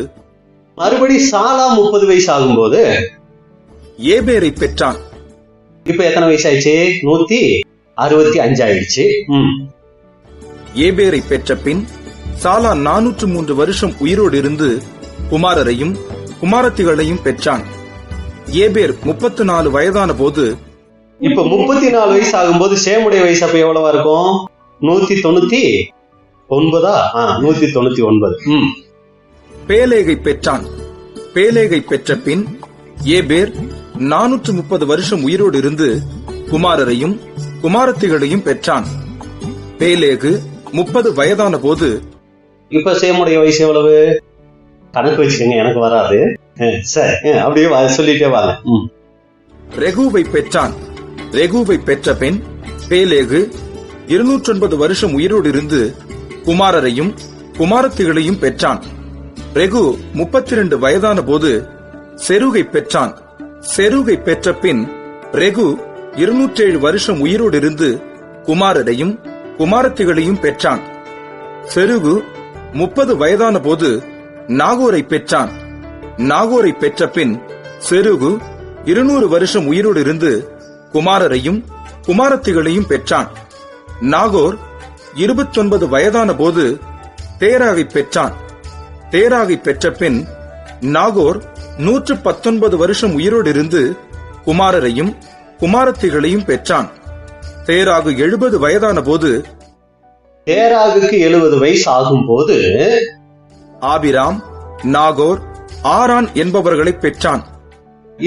மறுபடி சாலா 30 வயசு ஆகும் போது ஏபேரை பெற்றான். இப்ப எத்தனை வயசு ஆயிடுச்சு? 165 ஆயிடுச்சு. ஏபேரை பெற்ற பின் சாலா 403 வருஷம் உயிரோடு இருந்து குமாரரையும் குமாரத்திகளையும் பெற்றான். ஏபேர் 34 வயதான போது. இப்ப 34 வயசு ஆகும்போது சேமுடைய வயசு அப்ப எவ்வளவா இருக்கும்? 199. பேலேகை பெற்றான். பேலேகை பெற்ற பின் ஏபேர் 430 வருஷம் உயிரோடு இருந்து குமாரரையும் குமாரத்திகளையும் பெற்றான். பேலேகு 30 வயதான போது. இப்ப சேமுடைய வயசு எவ்வளவு? கணக்கு வச்சுக்கோங்க, எனக்கு வராது. சரி, அப்படியே சொல்லிட்டே வாங்க. ரெகுவை பெற்றான். ரெகுவை பெற்ற பின் பேலேகு 209 வருஷம் உயிரோடு இருந்து குமாரரையும் குமாரத்திகளையும் பெற்றான். ரெகு 32 வயதான போது செருகை பெற்றான். செருகை பெற்ற பின் ரெகு 207 வருஷம் உயிரோடு இருந்து குமாரரையும் குமாரத்திகளையும் பெற்றான். செருகு 30 வயதான போது நாகோரை பெற்றான். நாகோரை பெற்ற பின் செருகு 200 வருஷம் உயிரோடு இருந்து குமாரரையும் குமாரத்திகளையும் பெற்றான். நாகோர் 29 வயதான போது தேராகை பெற்றான். தேராகை பெற்ற பின் நாகோர் 119 வருஷம் உயிரோடு இருந்து குமாரரையும் குமாரத்திகளையும் பெற்றான். தேராகு 70 வயதான போது. தேராகுக்கு 70 வயசு ஆகும் போது ஆபிராம், நாகோர், ஆரான் என்பவர்களை பெற்றான்.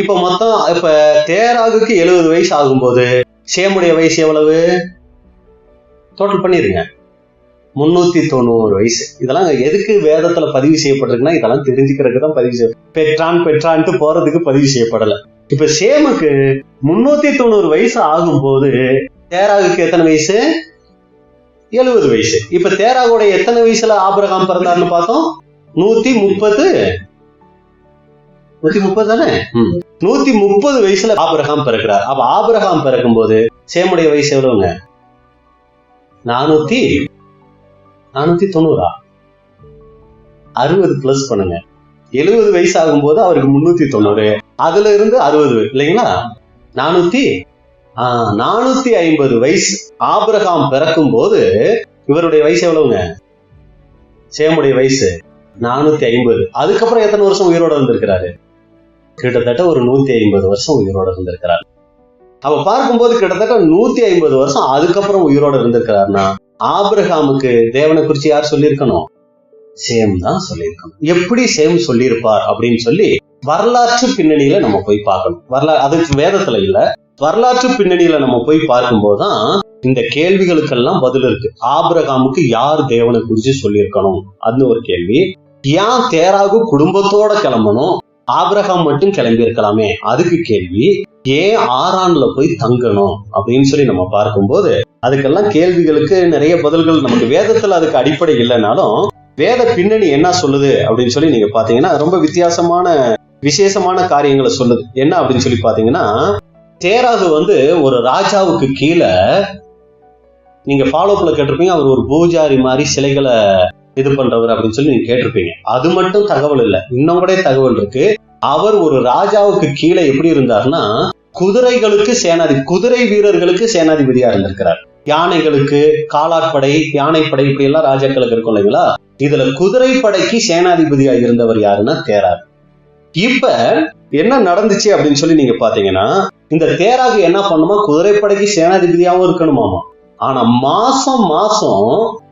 இப்ப மொத்தம் தேராகுக்கு 70 வயசு ஆகும் போது சேமுடைய வயசு எவ்வளவு? டோட்டல் பண்ணிருங்க. 390 வயசு. இதெல்லாம் எதுக்கு வேதத்துல பதிவு செய்யப்பட்டிருக்குன்னா இதெல்லாம் தெரிஞ்சுக்கிறதுக்கு தான் பதிவு செய்ய. பெற்றான்ட்டு போறதுக்கு பதிவு செய்யப்படல. இப்ப சேமுக்கு 390 வயசு ஆகும் போது தேராகுக்கு எத்தனை வயசு? 70 வயசு. இப்ப தேராகுடைய எத்தனை வயசுல ஆபிரகாம் பிறந்தாருன்னு பார்த்தோம்? 130. 130 தானே? 130 வயசுல ஆபிரகாம் பிறக்கிறார். அப்ப ஆபிரகாம் பிறக்கும் போது சேமுடைய வயசு எவ்வளவுங்க? 490 60 பிளஸ் பண்ணுங்க. 70 வயசு ஆகும் போது அவருக்கு 390, அதுல இருந்து 60 இல்லைங்களா? 450 வயசு ஆபிரகாம் பிறக்கும் போது இவருடைய வயசு எவ்வளவுங்க? சேமுடைய வயசு 450. அதுக்கப்புறம் எத்தனை வருஷம் உயிரோட இருந்திருக்கிறாரு? கிட்டத்தட்ட ஒரு 150 வருஷம் உயிரோட இருந்திருக்கிறார். அவ பார்க்கும்போது கிட்டத்தட்ட 150 வருஷம் அதுக்கப்புறம் உயிரோட இருந்திருக்கிறாருன்னா ஆபிரகாமுக்கு தேவனை குறிச்சு யார் சொல்லியிருக்கணும்? சேம் தான் சொல்லியிருக்கணும். எப்படி சேம் சொல்லியிருப்பார் அப்படின்னு சொல்லி வரலாற்று பின்னணியில நம்ம போய் பார்க்கணும். அதுக்கு வேதத்துல இல்ல, வரலாற்று பின்னணியில நம்ம போய் பார்க்கும்போதுதான் இந்த கேள்விகளுக்கெல்லாம் பதில் இருக்கு. ஆபிரகாமுக்கு யார் தேவனை குறிச்சு சொல்லியிருக்கணும் அது ஒரு கேள்வி. ஏன் தேராகு குடும்பத்தோட கிளம்பணும், ஆபிரகாம் மட்டும் கிளம்பி இருக்கலாமே அதுக்கு கேள்வி. ஏன் ஆரான்ல போய் தங்கணும் அப்படின்னு சொல்லி நம்ம பார்க்கும்போது அதுக்கெல்லாம் கேள்விகளுக்கு நிறைய பதில்கள் நமக்கு வேதத்துல அதுக்கு அடிப்படை இல்லைனாலும் வேத பின்னணி என்ன சொல்லுது அப்படின்னு சொல்லி நீங்க பாத்தீங்கன்னா ரொம்ப விசேஷமான காரியங்களை சொல்லுது. என்ன அப்படின்னு சொல்லி பாத்தீங்கன்னா, தேராகு ஒரு ராஜாவுக்கு கீழே, நீங்க ஃபாலோப்ல கேட்டிருப்பீங்க, அவர் ஒரு பூஜாரி மாதிரி சிலைகளை இது பண்றவர் அப்படின்னு சொல்லி நீங்க கேட்டிருப்பீங்க. அது மட்டும் தகவல் இல்ல, இன்னும் கூட தகவல் இருக்கு. அவர் ஒரு ராஜாவுக்கு கீழே எப்படி இருந்தார்னா, குதிரை வீரர்களுக்கு சேனாதிபதியா இருந்திருக்கிறார். யானைகளுக்கு காலாட்படை, யானைப்படை இப்படி எல்லாம் ராஜாக்களுக்கு இருக்கும் இல்லைங்களா? இதுல குதிரைப்படைக்கு சேனாதிபதியா இருந்தவர் யாருன்னா தேராகு. இப்ப என்ன நடந்துச்சு அப்படின்னு சொல்லி நீங்க பாத்தீங்கன்னா, இந்த தேராகு என்ன பண்ணுமா, குதிரைப்படைக்கு சேனாதிபதியாவும் இருக்கணுமாமா. ஆனா மாசம்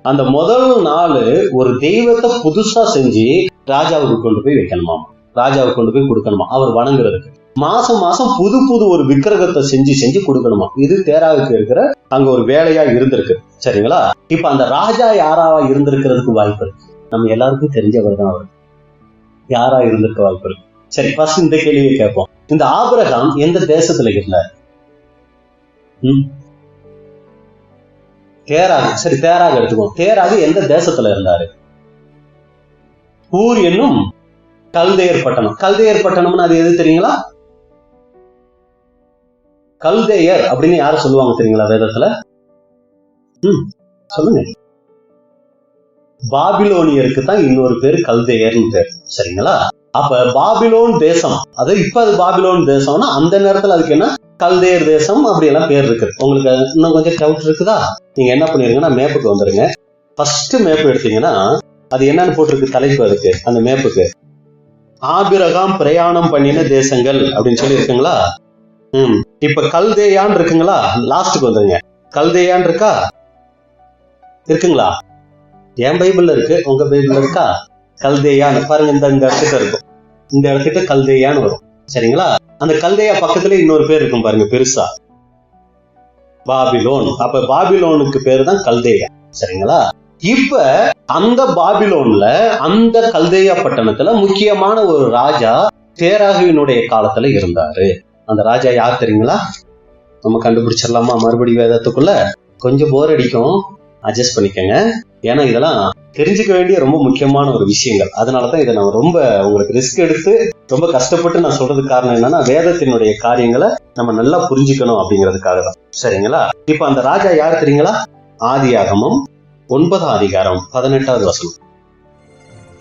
அந்த முதல் நாள் ஒரு தெய்வத்தை புதுசா செஞ்சு ராஜாவுக்கு கொண்டு போய் வைக்கணுமாமா, ராஜாவுக்கு கொண்டு போய் கொடுக்கணுமா, அவர் வணங்குறதுக்கு. மாசம் புது ஒரு விக்கிரகத்தை செஞ்சு கொடுக்கணுமா. இது தேராவுக்கு இருக்கிற அங்க ஒரு வேலையா இருந்திருக்கு. சரிங்களா? இப்ப அந்த ராஜா யாராவா இருந்திருக்கிறதுக்கு வாய்ப்பு இருக்கு? நம்ம எல்லாருக்கும் தெரிஞ்சவர் தான் அவர். யாரா இருந்திருக்க வாய்ப்பு இருக்கு? சரி, ஃபர்ஸ்ட் இந்த கேள்வியை கேட்போம். இந்த ஆபிரகாம் எந்த தேசத்துல இருந்தார்? தேராகு. சரி, தேராகு எடுத்துக்கோம். தேராகு எந்த தேசத்துல இருந்தாரு? ஊர் என்னும் கல்தேயர் பட்டணம். கல்தேயர் பட்டணம்னு அது எது தெரியுங்களா? கல்தேயர் அப்படின்னு யார சொல்லுவாங்க தெரியுங்களா வேதத்துல? சொல்லுங்க. பாபிலோனியருக்கு தான் இன்னொரு பேரு கல்தேயர்னு பேர். சரிங்களா? அப்ப பாபிலோன் தேசம், அது இப்ப அது பாபிலோன் தேசம்னா அந்த நேரத்துல அதுக்கு என்ன கல்தேயர் தேசம் அப்படி எல்லாம் பேர் இருக்கு. உங்களுக்கு இன்னும் கொஞ்சம் டவுட் இருக்குதா? நீங்க என்ன பண்ணிருங்கன்னா மேப்புக்கு வந்துருங்க. ஃபர்ஸ்ட் மேப் எடுத்தீங்கன்னா அது என்னன்னு போட்டிருக்கு தலைப்பு, அதுக்கு அந்த மேப்புக்கு ஆபிரகாம் பிரயாணம் பண்ணின தேசங்கள் அப்படின்னு சொல்லி இருக்குங்களா? இப்ப கல்தேயான் இருக்குங்களா? லாஸ்டுக்கு வந்துருங்க. கல்தேயான் இருக்கா? இருக்குங்களா? என் பைபிள்ல இருக்கு, உங்க பைபிள்ல இருக்கா? கல்தேயான்னு பாருங்க. இந்த இடத்துக்கு இருக்கும், இந்த இடத்துக்கு கல்தேயான்னு வரும். சரிங்களா? அந்த கல்தேயா பக்கத்துல இன்னொரு பேர் இருக்கும் பாருங்க, பெருசா, பாபிலோன். அப்ப பாபிலோனுக்கு பேரு தான் கல்தேயா. சரிங்களா? இப்ப அந்த பாபிலோன்ல, அந்த கல்தேயா பட்டணத்துல முக்கியமான ஒரு ராஜா தேராகுவினுடைய காலத்துல இருந்தாரு. அந்த ராஜா யார் தெரியுங்களா? நம்ம கண்டுபிடிச்சிடலாமா? மறுபடி வேதத்துக்குள்ள கொஞ்சம் போர் அடிக்கும், அட்ஜஸ்ட் பண்ணிக்கங்க. ஏன்னா இதெல்லாம் தெரிஞ்சுக்க வேண்டிய ரொம்ப முக்கியமான ஒரு விஷயங்கள். அதனாலதான் இதை நான் ரொம்ப உங்களுக்கு ரிஸ்க் எடுத்து ரொம்ப கஷ்டப்பட்டு நான் சொல்றதுக்கு காரணம் என்னன்னா, வேதத்தினுடைய காரியங்களை நம்ம நல்லா புரிஞ்சுக்கணும் அப்படிங்கிறதுக்காக தான். சரிங்களா? இப்ப அந்த ராஜா யார் தெரியுங்களா? ஆதியாகமம் 9ஆம் அதிகாரம் 18வது வசனம்.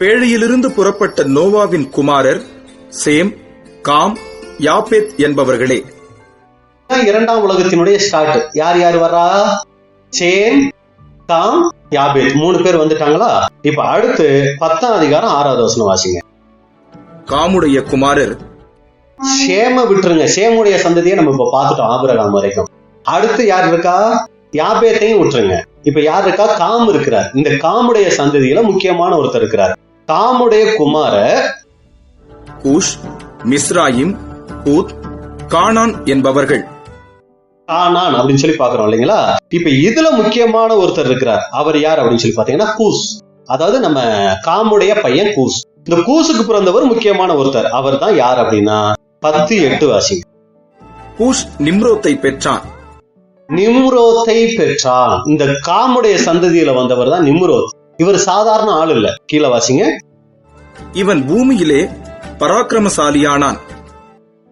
பேழையிலிருந்து புறப்பட்ட நோவாவின் குமாரர் சேம், காம், யாப்பேத் என்பவர்களே. இரண்டாம் உலகத்தினுடைய ஸ்டார்ட். யார் யார் வரா? சேம், காம், யாபேத், 3 பேர் வந்துட்டாங்களா? இப்ப அடுத்து 10ஆம் அதிகாரம் 6வது வசனம் வாசிங்க. காமுடைய குமாரர் சேம விட்டுருங்க, சேமுடைய சந்ததியை நம்ம இப்ப பார்த்துட்டோம் ஆபிரகாம் வரைக்கும். அடுத்து யார் இருக்கா? யாபேத்தையும் விட்டுருங்க. இப்ப யார் இருக்கா? காம் இருக்கிறார். இந்த காமுடைய சந்ததியில முக்கியமான ஒருத்தர் இருக்கிறார். காமுடைய குமாரர் கூஷ், மிஸ்ராயிம், பூத், கானான் என்பவர்கள். கானான் அப்படின்னு சொல்லி பாக்குறோம் இல்லைங்களா? இப்ப இதுல முக்கியமான ஒருத்தர் இருக்கிறார். அவர் யார் அப்படின்னு சொல்லி பாத்தீங்கன்னா கூஸ். அதாவது நம்ம காமுடைய பையன் கூஸ். இந்த கூசுக்கு பிறந்தவர் முக்கியமான ஒருத்தர். அவர் தான் யார் அப்படின்னா 10:8 வாசிங்க. கூஷ் நிம்ரோத்தை பெற்றான். நிம்ரோத்தை பெற்றான். இந்த காமுடைய சந்ததியில வந்தவர் தான் நிம்ரோத். இவர் சாதாரண ஆள் இல்ல. கீழே வாசிங்க. இவன் பூமியிலே பராக்கிரமசாலியானான்.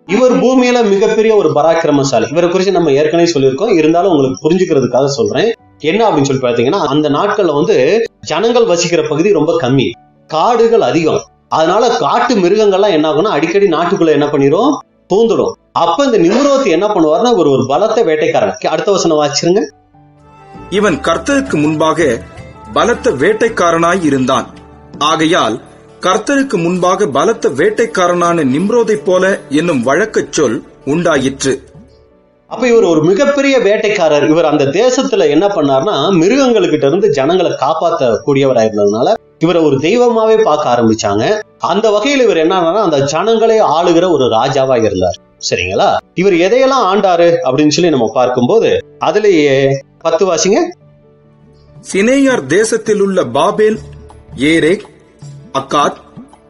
இவர் பூமியில மிகப்பெரிய ஒரு பராக்கிரமசாலி. இவரை குறித்து நம்ம ஏற்கனவே சொல்லியிருக்கோம். இருந்தாலும் உங்களுக்கு புரிஞ்சுக்கிறதுக்காக சொல்றேன். என்ன அப்படின்னு சொல்லி பாத்தீங்கன்னா, அந்த நாட்கள்ல ஜனங்கள் வசிக்கிற பகுதி ரொம்ப கம்மி, காடுகள் அதிகம். அதனால காட்டு மிருகங்கள்லாம் என்ன ஆகும்னா அடிக்கடி நாட்டுக்குள்ள என்ன பண்ணிரும், பூந்துடும். அப்ப இந்த நிம்ரோத் என்ன பண்ணுவார்னா ஒரு பலத்த வேட்டைக்காரன். அடுத்த வசனம் வாசிருங்க. இவன் கர்த்தருக்கு முன்பாக பலத்த வேட்டைக்காரனாய் இருந்தான். ஆகையால் கர்த்தருக்கு முன்பாக பலத்த வேட்டைக்காரனான நிம்ரோதை போல என்னும் வழக்கச் சொல் உண்டாயிற்று. அப்ப இவர் ஒரு மிகப்பெரிய வேட்டைக்காரர். இவர் அந்த தேசத்துல என்ன பண்ணார்னா மிருகங்களுக்கிட்ட இருந்து ஜனங்களை காப்பாற்ற கூடியவரா இருந்ததுனால இவரை ஒரு தெய்வமாவே பார்க்க ஆரம்பிச்சாங்க. அந்த வகையில் இவர் என்னன்னா அந்த ஜனங்களை ஆளுகிற ஒரு ராஜாவா இருந்தார். சரிங்களா? இவர் எதையெல்லாம் ஆண்டாரு அப்படின்னு சொல்லி நம்ம பார்க்கும்போது அதுலயே 10 வாசிங்க. சினேயார் தேசத்தில் உள்ள பாபேல், ஏரேக், அக்காத்,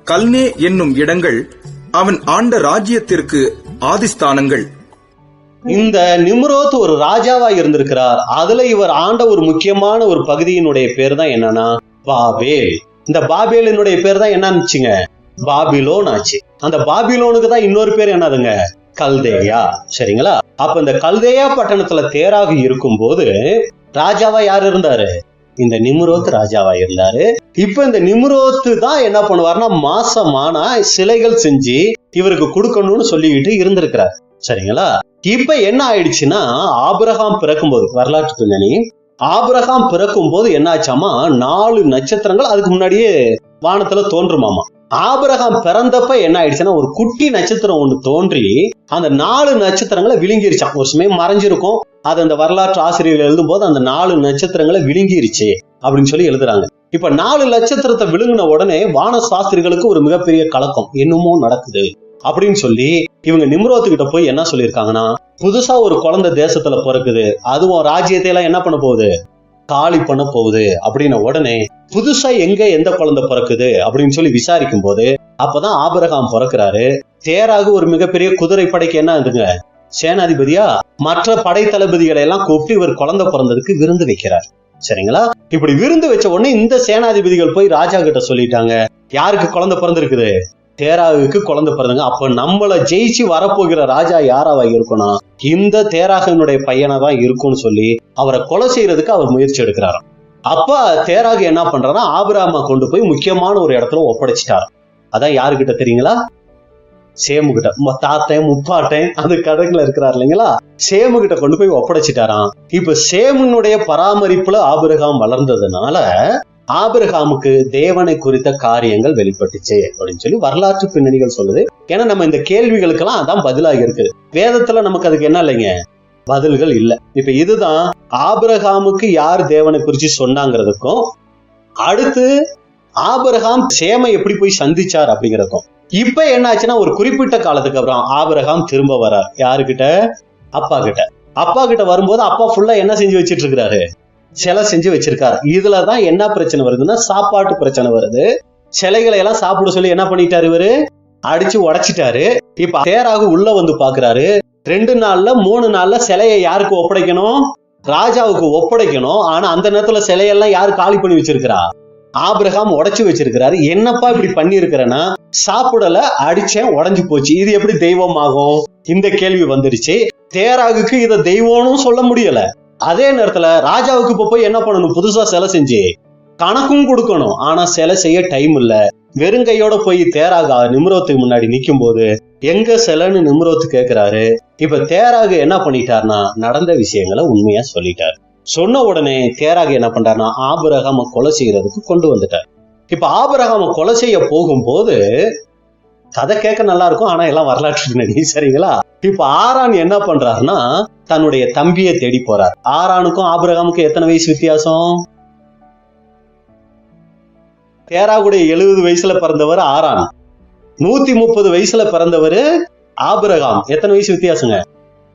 கல்னே என்னும் இடங்கள் அவன் ஆண்ட ராஜ்யத்திற்கு ஆதிஸ்தானங்கள். இந்த நிம்ரோத் ஒரு ராஜாவா இருந்திருக்கிறார். அதுல இவர் ஆண்ட ஒரு முக்கியமான ஒரு பகுதியினுடைய பேர் தான் என்னன்னா பாபேல். இந்த பாபேலினுடைய பேர் தான் என்னச்சுங்க, பாபிலோன் ஆச்சு. அந்த பாபிலோனுக்கு தான் இன்னொரு பேர் என்னதுங்க, கல்தேயா. சரிங்களா? அப்ப இந்த கல்தேயா பட்டணத்துல தேராக இருக்கும் போது ராஜாவா யார் இருந்தாரு, இந்த நிம்ரோத் ராஜாவா இருந்தாரு. இப்ப இந்த நிம்ரோத்து தான் என்ன பண்ணுவார்னா மாசமானா சிலைகள் செஞ்சு இவருக்கு கொடுக்கணும்னு சொல்லிக்கிட்டு இருந்திருக்கிறார். சரிங்களா? இப்ப என்ன ஆயிடுச்சுன்னா ஆபிரகாம் பிறக்கும்போது, வரலாற்று பின்னணி, ஆபிரகாம் பிறக்கும் போது என்ன ஆச்சாமா 4 நட்சத்திரங்கள் அதுக்கு முன்னாடியே வானத்துல தோன்றுமாமா. ஆபிரகாம் பிறந்தப்ப என்ன ஆயிடுச்சுன்னா ஒரு குட்டி நட்சத்திரம் ஒண்ணு தோன்றி அந்த 4 நட்சத்திரங்களை விழுங்கிருச்சான். ஒரு சமயம் மறைஞ்சிருக்கும், அது அந்த வரலாற்று ஆசிரியர்கள் எழுதும் போது அந்த 4 நட்சத்திரங்களை விழுங்கிருச்சு அப்படின்னு சொல்லி எழுதுறாங்க. இப்ப 4 நட்சத்திரத்தை விழுங்கின உடனே வான சாஸ்திரிகளுக்கு ஒரு மிகப்பெரிய கலக்கம், என்னமோ நடக்குது அப்படின்னு சொல்லி இவங்க நிம்ரோத்துக்கிட்ட போய் என்ன சொல்லியிருக்காங்கன்னா, புதுசா ஒரு குழந்தை தேசத்துல பிறக்குது, அதுவும் ராஜ்யத்தை எல்லாம் என்ன பண்ண போகுது, காலி பண்ண போகுது அப்படின்ன உடனே புதுசா எந்த குழந்தை பிறக்குது அப்படின்னு சொல்லி விசாரிக்கும் போது அப்பதான் ஆபிரகாம் பிறக்கிறாரு. தேராக ஒரு மிகப்பெரிய குதிரை படைக்கு என்ன ஆகுதுங்க, சேனாதிபதியா மற்ற படை தளபதிகளை எல்லாம் கூப்பிட்டு இவர் குழந்தை பிறந்ததுக்கு விருந்து வைக்கிறார். சரிங்களா? இப்படி விருந்து வச்ச உடனே இந்த சேனாதிபதிகள் போய் ராஜா கிட்ட சொல்லிட்டாங்க, யாருக்கு குழந்தை பிறந்திருக்குது, தேராகுக்கு குழந்தை பிறந்தாங்க. அப்ப நம்மள ஜெயிச்சு வரப்போகிற ராஜா யாராவா இருக்கணும், இந்த தேராகனுடைய பையனா தான் இருக்கும்னு சொல்லி அவரை கொலை செய்யறதுக்கு அவர் முயற்சி எடுக்கிறாராம். அப்ப தேராக என்ன பண்றாருன்னா ஆபிரகாமை கொண்டு போய் முக்கியமான ஒரு இடத்துல ஒப்படைச்சிட்டாராம். அதான் யாருக்கிட்ட தெரியுங்களா, சேமு கிட்ட. தாத்தன் முப்பாட்டன் அந்த கடைக்குள்ள இருக்கிறார் இல்லைங்களா, சேமு கிட்ட கொண்டு போய் ஒப்படைச்சிட்டாராம். இப்ப சேமுனுடைய பராமரிப்புல ஆபிரகாம் வளர்ந்ததுனால ஆபிரகாமுக்கு தேவனை குறித்த காரியங்கள் வெளிப்பட்டுச்சு அப்படின்னு சொல்லி வரலாற்று பின்னணிகள் சொல்லுது. ஏன்னா நம்ம இந்த கேள்விகளுக்கெல்லாம் அதான் பதிலாக இருக்கு. வேதத்துல நமக்கு அதுக்கு என்ன இல்லைங்க, பதில்கள் இல்ல. இப்ப இதுதான் ஆபிரகாமுக்கு யார் தேவனை குறிச்சு சொன்னாங்கிறதுக்கும் அடுத்து ஆபிரகாம் சேமை எப்படி போய் சந்திச்சார் அப்படிங்கிறதுக்கும். இப்ப என்ன ஆச்சுன்னா ஒரு குறிப்பிட்ட காலத்துக்கு அப்புறம் ஆபிரகாம் திரும்ப வரார். யாருக்கிட்ட, அப்பா கிட்ட. அப்பா கிட்ட வரும்போது அப்பா ஃபுல்லா என்ன செஞ்சு வச்சிட்டு இருக்கிறாரு, சிலை செஞ்சு வச்சிருக்காரு. இதுலதான் என்ன பிரச்சனை வருதுன்னா சாப்பாட்டு பிரச்சனை வருது. சிலைகளை எல்லாம் சாப்பிட சொல்லி என்ன பண்ணிட்டாரு, இவரு அடிச்சு உடைச்சிட்டாரு. இப்ப தேராக உள்ள வந்து பாக்குறாரு, 2 நாள்ல 3 நாள்ல சிலையை யாருக்கு ஒப்படைக்கணும், ராஜாவுக்கு ஒப்படைக்கணும். ஆனா அந்த நேரத்துல சிலையெல்லாம் யாரு காலி பண்ணி வச்சிருக்கிறா, ஆபிரகாம் உடைச்சு வச்சிருக்கிறாரு. என்னப்பா இப்படி பண்ணி இருக்கிறேன்னா, சாப்பிடல, அடிச்சேன், உடைஞ்சு போச்சு, இது எப்படி தெய்வம் ஆகும், இந்த கேள்வி வந்துருச்சு. தேராகுக்கு இதை தெய்வம்னு சொல்ல முடியல. அதே நேரத்துல ராஜாவுக்கு இப்ப போய் என்ன பண்ணணும், புதுசா சிலை செஞ்சு கணக்கும் கொடுக்கணும். ஆனா சிலை செய்ய டைம் இல்ல. வெறுங்கையோட போய் தேராக நிம்ரோத்துக்கு முன்னாடி நிக்கும் போது எங்க சிலைன்னு நிம்ரோத்து கேட்கிறாரு. இப்ப தேராக என்ன பண்ணிட்டாருன்னா நடந்த விஷயங்களை உண்மையா சொல்லிட்டாரு. சொன்ன உடனே தேராக என்ன பண்றாருன்னா ஆபிரகாம கொலை செய்யறதுக்கு கொண்டு வந்துட்டார். இப்ப ஆபிரகாம கொலை செய்ய போகும்போது கதை கேட்க நல்லா இருக்கும், ஆனா எல்லாம் வரலாற்று பின்னணி. சரிங்களா? இப்ப ஆரான் என்ன பண்றாருன்னா தன்னுடைய தம்பியை தேடி போறார். ஆரானுக்கும் ஆபிரகாமுக்கும் எத்தனை வயசு வித்தியாசம், தேராகுடைய 70 வயசுல பிறந்தவர் ஆரான், 130 வயசுல பிறந்தவர் ஆபிரகாம். எத்தனை வயசு வித்தியாசங்க,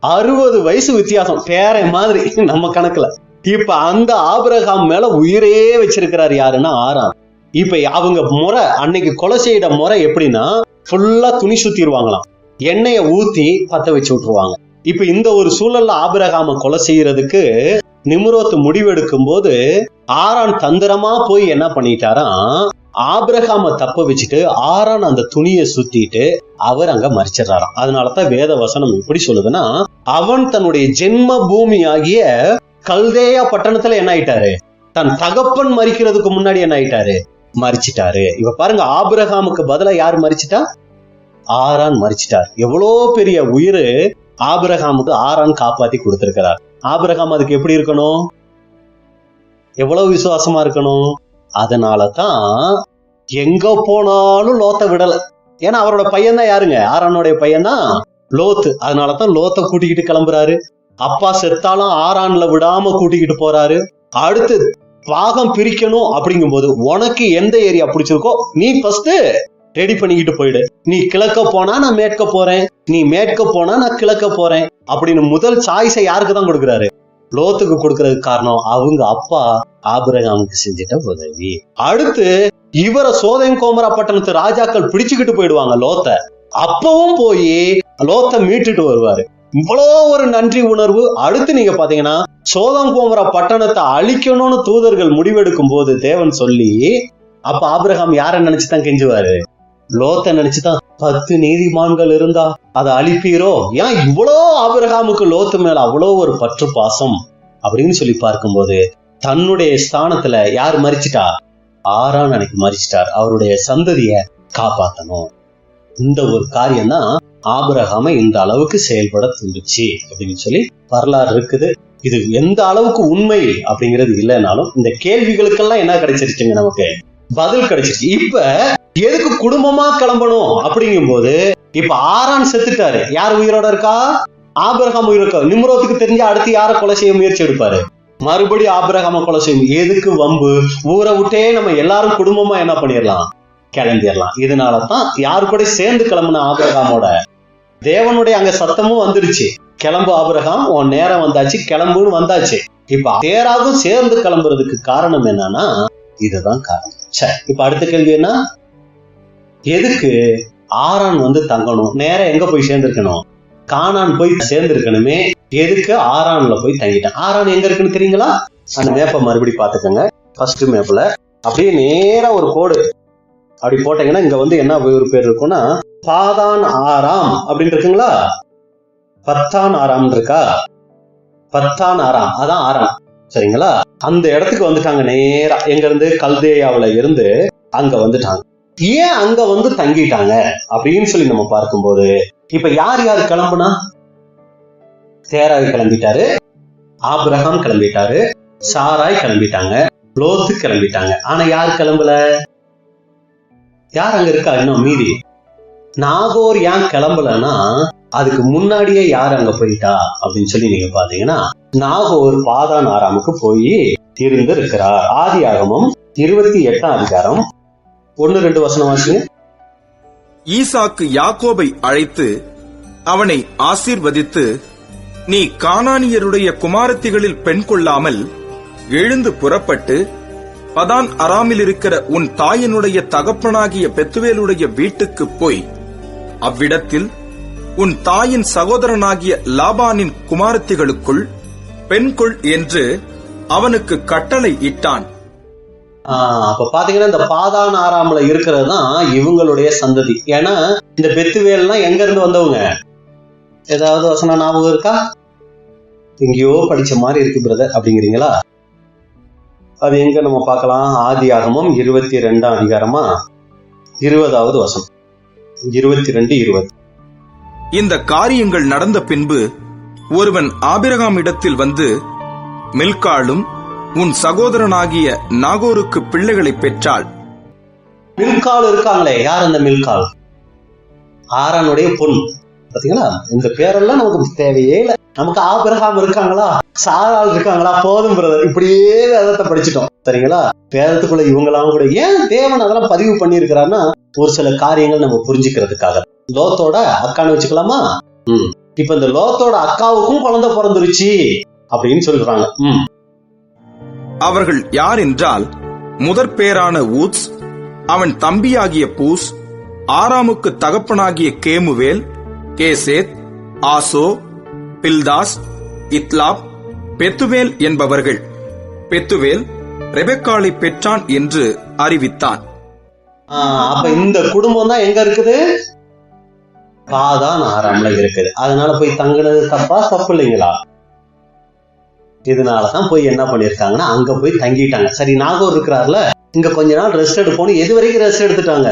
60 வயசு வித்தியாசம். பேரன் மாதிரி நம்ம கணக்குல. இப்ப அந்த ஆபிரகாம் மேல உயிரே வச்சிருக்கிறார் யாருன்னா ஆரான். இப்ப அவங்க முறை, அன்னைக்கு கொலை செய்த முறை எப்படின்னா ஃபுல்லா துணி சுத்திடுவாங்களாம், எண்ணெய ஊத்தி பத்த வச்சு விட்டுருவாங்க. இப்ப இந்த ஒரு சூழல்ல ஆபிரகாம கொலை செய்யறதுக்கு நிம்ரோத் முடிவெடுக்கும் போது ஆரான் தந்திரமா போய் என்ன பண்ணிட்டாராம், ஆபிரகாம தப்ப வச்சுட்டு ஆரான் அந்த துணியை சுத்திட்டு அவர் அங்க மறிச்சிடறாராம். அதனாலதான் வேத வசனம் எப்படி சொல்லுதுன்னா, அவன் தன்னுடைய ஜென்ம பூமி ஆகிய கல்தேயா பட்டணத்துல என்ன ஆயிட்டாரு, தன் தகப்பன் மறிக்கிறதுக்கு முன்னாடி என்ன ஆயிட்டாரு, மறிச்சிட்டாரு. இப்ப பாருங்க, ஆபிரகாமுக்கு பதிலா யார் மறிச்சிட்டா, ஆரான் மறிச்சிட்டார். எவ்வளோ பெரிய உயிர் ஆபிரகாமுக்கு ஆரான் காப்பாத்தி கொடுத்திருக்கிறார். ஆபிரகாம் அதுக்கு எப்படி இருக்கணும், எவ்வளவு விசுவாசமா இருக்கணும். அதனாலதான் எங்க போனாலும் லோத்தை விடல. ஏன்னா அவரோட பையன் தான் யாருங்க, ஆரானுடைய பையன் தான் லோத்து. அதனாலதான் லோத்தை கூட்டிக்கிட்டு கிளம்புறாரு. அப்பா செத்தாலும் ஆரான்ல விடாம கூட்டிக்கிட்டு போறாரு. அடுத்து பாகம் பிரிக்கணும் அப்படிங்கும் போது உனக்கு எந்த ஏரியா பிடிச்சிருக்கோ நீ ஃபர்ஸ்ட் ரெடி பண்ணிக்கிட்டு போயிடு. நீ கிழக்க போனா நான் மேற்க போறேன், நீ மேற்க போனா நான் கிழக்க போறேன் அப்படின்னு முதல் சாய்ஸை யாருக்கு தான் கொடுக்குறாரு, லோத்துக்கு கொடுக்கறதுக்கு காரணம் அவங்க அப்பா ஆபிரகாமுக்கு செஞ்சிட்ட உதவி. அடுத்து இவரை சோதம் கோமரா பட்டணத்து ராஜாக்கள் பிடிச்சுக்கிட்டு போயிடுவாங்க லோத்த. அப்பவும் போய் லோத்த மீட்டுட்டு வருவாரு. இவ்வளோ ஒரு நன்றி உணர்வு. அடுத்து நீங்க பாத்தீங்கன்னா சோதம் கோமரா பட்டணத்தை அழிக்கணும்னு தூதர்கள் முடிவெடுக்கும் போது தேவன் சொல்லி, அப்ப ஆபிரகாம் யார நினைச்சுதான் கெஞ்சுவாரு, லோத்த நினைச்சுதான் 10 நீதிமான்கள் இருந்தா அதை அழிப்பீரோ. ஏன் இவ்வளோ ஆபிரகாமுக்கு லோத்து மேல அவ்வளோ ஒரு பற்று பாசம் அப்படின்னு சொல்லி பார்க்கும்போது தன்னுடைய ஸ்தானத்துல யார் மறிச்சிட்டா, ஆரான் அன்னைக்கு மறிச்சிட்டார். அவருடைய சந்ததிய காப்பாத்தணும். இந்த ஒரு காரியம் தான் ஆபிரகாமை இந்த அளவுக்கு செயல்பட தூண்டுச்சு அப்படின்னு சொல்லி வரலாறு இருக்குது. இது எந்த அளவுக்கு உண்மை அப்படிங்கிறது இல்லைனாலும் இந்த கேள்விகளுக்கெல்லாம் என்ன கிடைச்சிருச்சுங்க, நமக்கு பதில் கிடைச்சிருச்சு. இப்ப எதுக்கு குடும்பமா கிளம்பணும் அப்படிங்கும் போது இப்ப ஆரான் செத்துட்டாரு, யார் உயிரோட இருக்கா, ஆபிரகாம் உயிரோட இருக்கா. நிம்ரோத்துக்கு தெரிஞ்ச அடுத்து யார கொலை செய்ய முயற்சி எடுப்பாரு, மறுபடியும் ஆபிரகாம கொலை செய்யும். எதுக்கு வம்பு, ஊரை விட்டே நம்ம எல்லாரும் குடும்பமா என்ன பண்ணிடலாம், கிளம்பிடலாம். இதனாலதான் யாரு கூட சேர்ந்து கிளம்புன ஆபிரகாமோட தேவனுடைய அங்க சத்தமும் வந்துடுச்சு, கிளம்பு ஆபிரகாம், உன் நேரம் வந்தாச்சு, கிளம்புன்னு வந்தாச்சு. இப்ப தேராகும் சேர்ந்து கிளம்புறதுக்கு காரணம் என்னன்னா இதுதான் காரணம். சரி, இப்ப அடுத்த கேள்வி என்ன, எதுக்கு ஆரான் தங்கணும், நேரம் எங்க போய் சேர்ந்திருக்கணும், கானான் போய் சேர்ந்திருக்கணுமே, எதுக்கு ஆரான்ல போய் தங்கிட்டான். ஆரான் எங்க இருக்குன்னு தெரியுங்களா, அந்த மேப்பை மறுபடி பாத்துக்கோங்க. ஃபர்ஸ்ட் மேப்ல அப்படியே நேரா ஒரு கோடு அப்படி போட்டீங்கன்னா இங்க என்ன ஒரு பேர் இருக்கும்னா பாதான் ஆராம் அப்படின்னு இருக்குங்களா, பத்தான் ஆராம் இருக்கா, பத்தான் ஆராம் அதான் ஆராம். சரிங்களா, அந்த இடத்துக்கு வந்துட்டாங்க. நேரா எங்க இருந்து, கல்தேயாவில இருந்து அங்க வந்துட்டாங்க. ஏன் அங்க தங்கிட்டாங்க அப்படின்னு சொல்லி நம்ம பார்க்கும்போது இப்ப யார் யார் கிளம்புனா, சேராய் கிளம்பிட்டாரு, ஆபிரகாம் கிளம்பிட்டாரு, சாராய் கிளம்பிட்டாங்க, லோத்து கிளம்பிட்டாங்க. ஆனா யார் கிளம்பல, யார் அங்க இருக்கா இன்னும் மீதி, நாகோர் ஏன் கிளம்பலன்னா அதுக்கு முன்னாடியே யார் அங்க போயிட்டா அப்படின்னு சொல்லி நீங்க பாத்தீங்கன்னா நாகோர் பாதான் ஆராமுக்கு போய் இருந்து இருக்கிறார். ஆதியாகமம் 28ஆம் அதிகாரம் 1-2 வசனம் வாசிங்க. ஈசாக்கு யாக்கோபை அழைத்து அவனை ஆசீர்வதித்து, நீ கானானியருடைய குமாரத்திகளில் பெண் கொள்ளாமல் எழுந்து புறப்பட்டு பதான் அராமில் இருக்கிற உன் தாயினுடைய தகப்பனாகிய பெத்துவேலுடைய வீட்டுக்கு போய் அவ்விடத்தில் உன் தாயின் சகோதரனாகிய லாபானின் குமாரத்திகளுக்குள் பெண் கொள் என்று அவனுக்கு கட்டளை இட்டான். அப்ப பாத்தீங்கன்னா இந்த பாதான் ஆராம்ல இருக்கிறது தான் இவங்களுடைய சந்ததி. ஏன்னா இந்த பெத்துவேல்னா எங்க இருந்து வந்தவங்க, ஏதாவது வசனம் ஞாபகம் இருக்கா, எங்கேயோ படிச்ச மாதிரி இருக்கு பிரதர் அப்படிங்கிறீங்களா, அது எங்க நம்ம பார்க்கலாம். ஆதியாகமம் 22ஆம் அதிகாரமா 20வது வசனம், 22:20. இந்த காரியங்கள் நடந்த பின்பு ஒருவன் ஆபிரகாம் இடத்தில் வந்து, மில்காளும் உன் சகோதரனாகிய நாகோருக்கு பிள்ளைகளை பெற்றாள். மில்கால் இருக்காங்களே, யார் அந்த மில்கால், ஆரானுடைய பொன். பாத்தீங்களா, இந்த பேரெல்லாம் நமக்கு தேவையே இல்லை. நமக்கு ஆபிரகாம் இருக்காங்களா, சாராள் இருக்காங்களா, போதும் பிரதர். இப்படியே வேதத்தை படிச்சுட்டோம். சரிங்களா, வேதத்துக்குள்ள இவங்களாம் கூட ஏன் தேவன் அதெல்லாம் பதிவு பண்ணி இருக்கிறாருன்னா ஒரு சில காரியங்கள் நம்ம புரிஞ்சுக்கிறதுக்காக. லோத்தோட அக்கான்னு வச்சுக்கலாமா, இப்ப இந்த லோத்தோட அக்காவுக்கும் குழந்தை பிறந்துருச்சு அப்படின்னு சொல்றாங்க. அவர்கள் யார் என்றால், முதற் பேரான ஊத்ஸ், அவன் தம்பியாகிய பூஸ், ஆராமுக்கு தகப்பனாகிய கேமுவேல், கேசேத், ஆசோ, பில்தாஸ், இத்லாப், பெத்துவேல் என்பவர்கள். பெத்துவேல் ரெபெக்காளை பெற்றான் என்று அறிவித்தான். அப்ப இந்த குடும்பம் தான் எங்க இருக்குது? பாதான் ஆறாம்ல இருக்குது. அதனால போய் தங்குனது தப்பு இல்லைங்களா? இதனாலதான் போய் என்ன பண்ணிருக்காங்கன்னா அங்க போய் தங்கிட்டாங்க. சரி, நாகூர் இருக்கிறார்ல, இங்க கொஞ்ச நாள் ரெஸ்ட் எடுப்போம். எது வரைக்கும் ரெஸ்ட் எடுத்துட்டாங்க?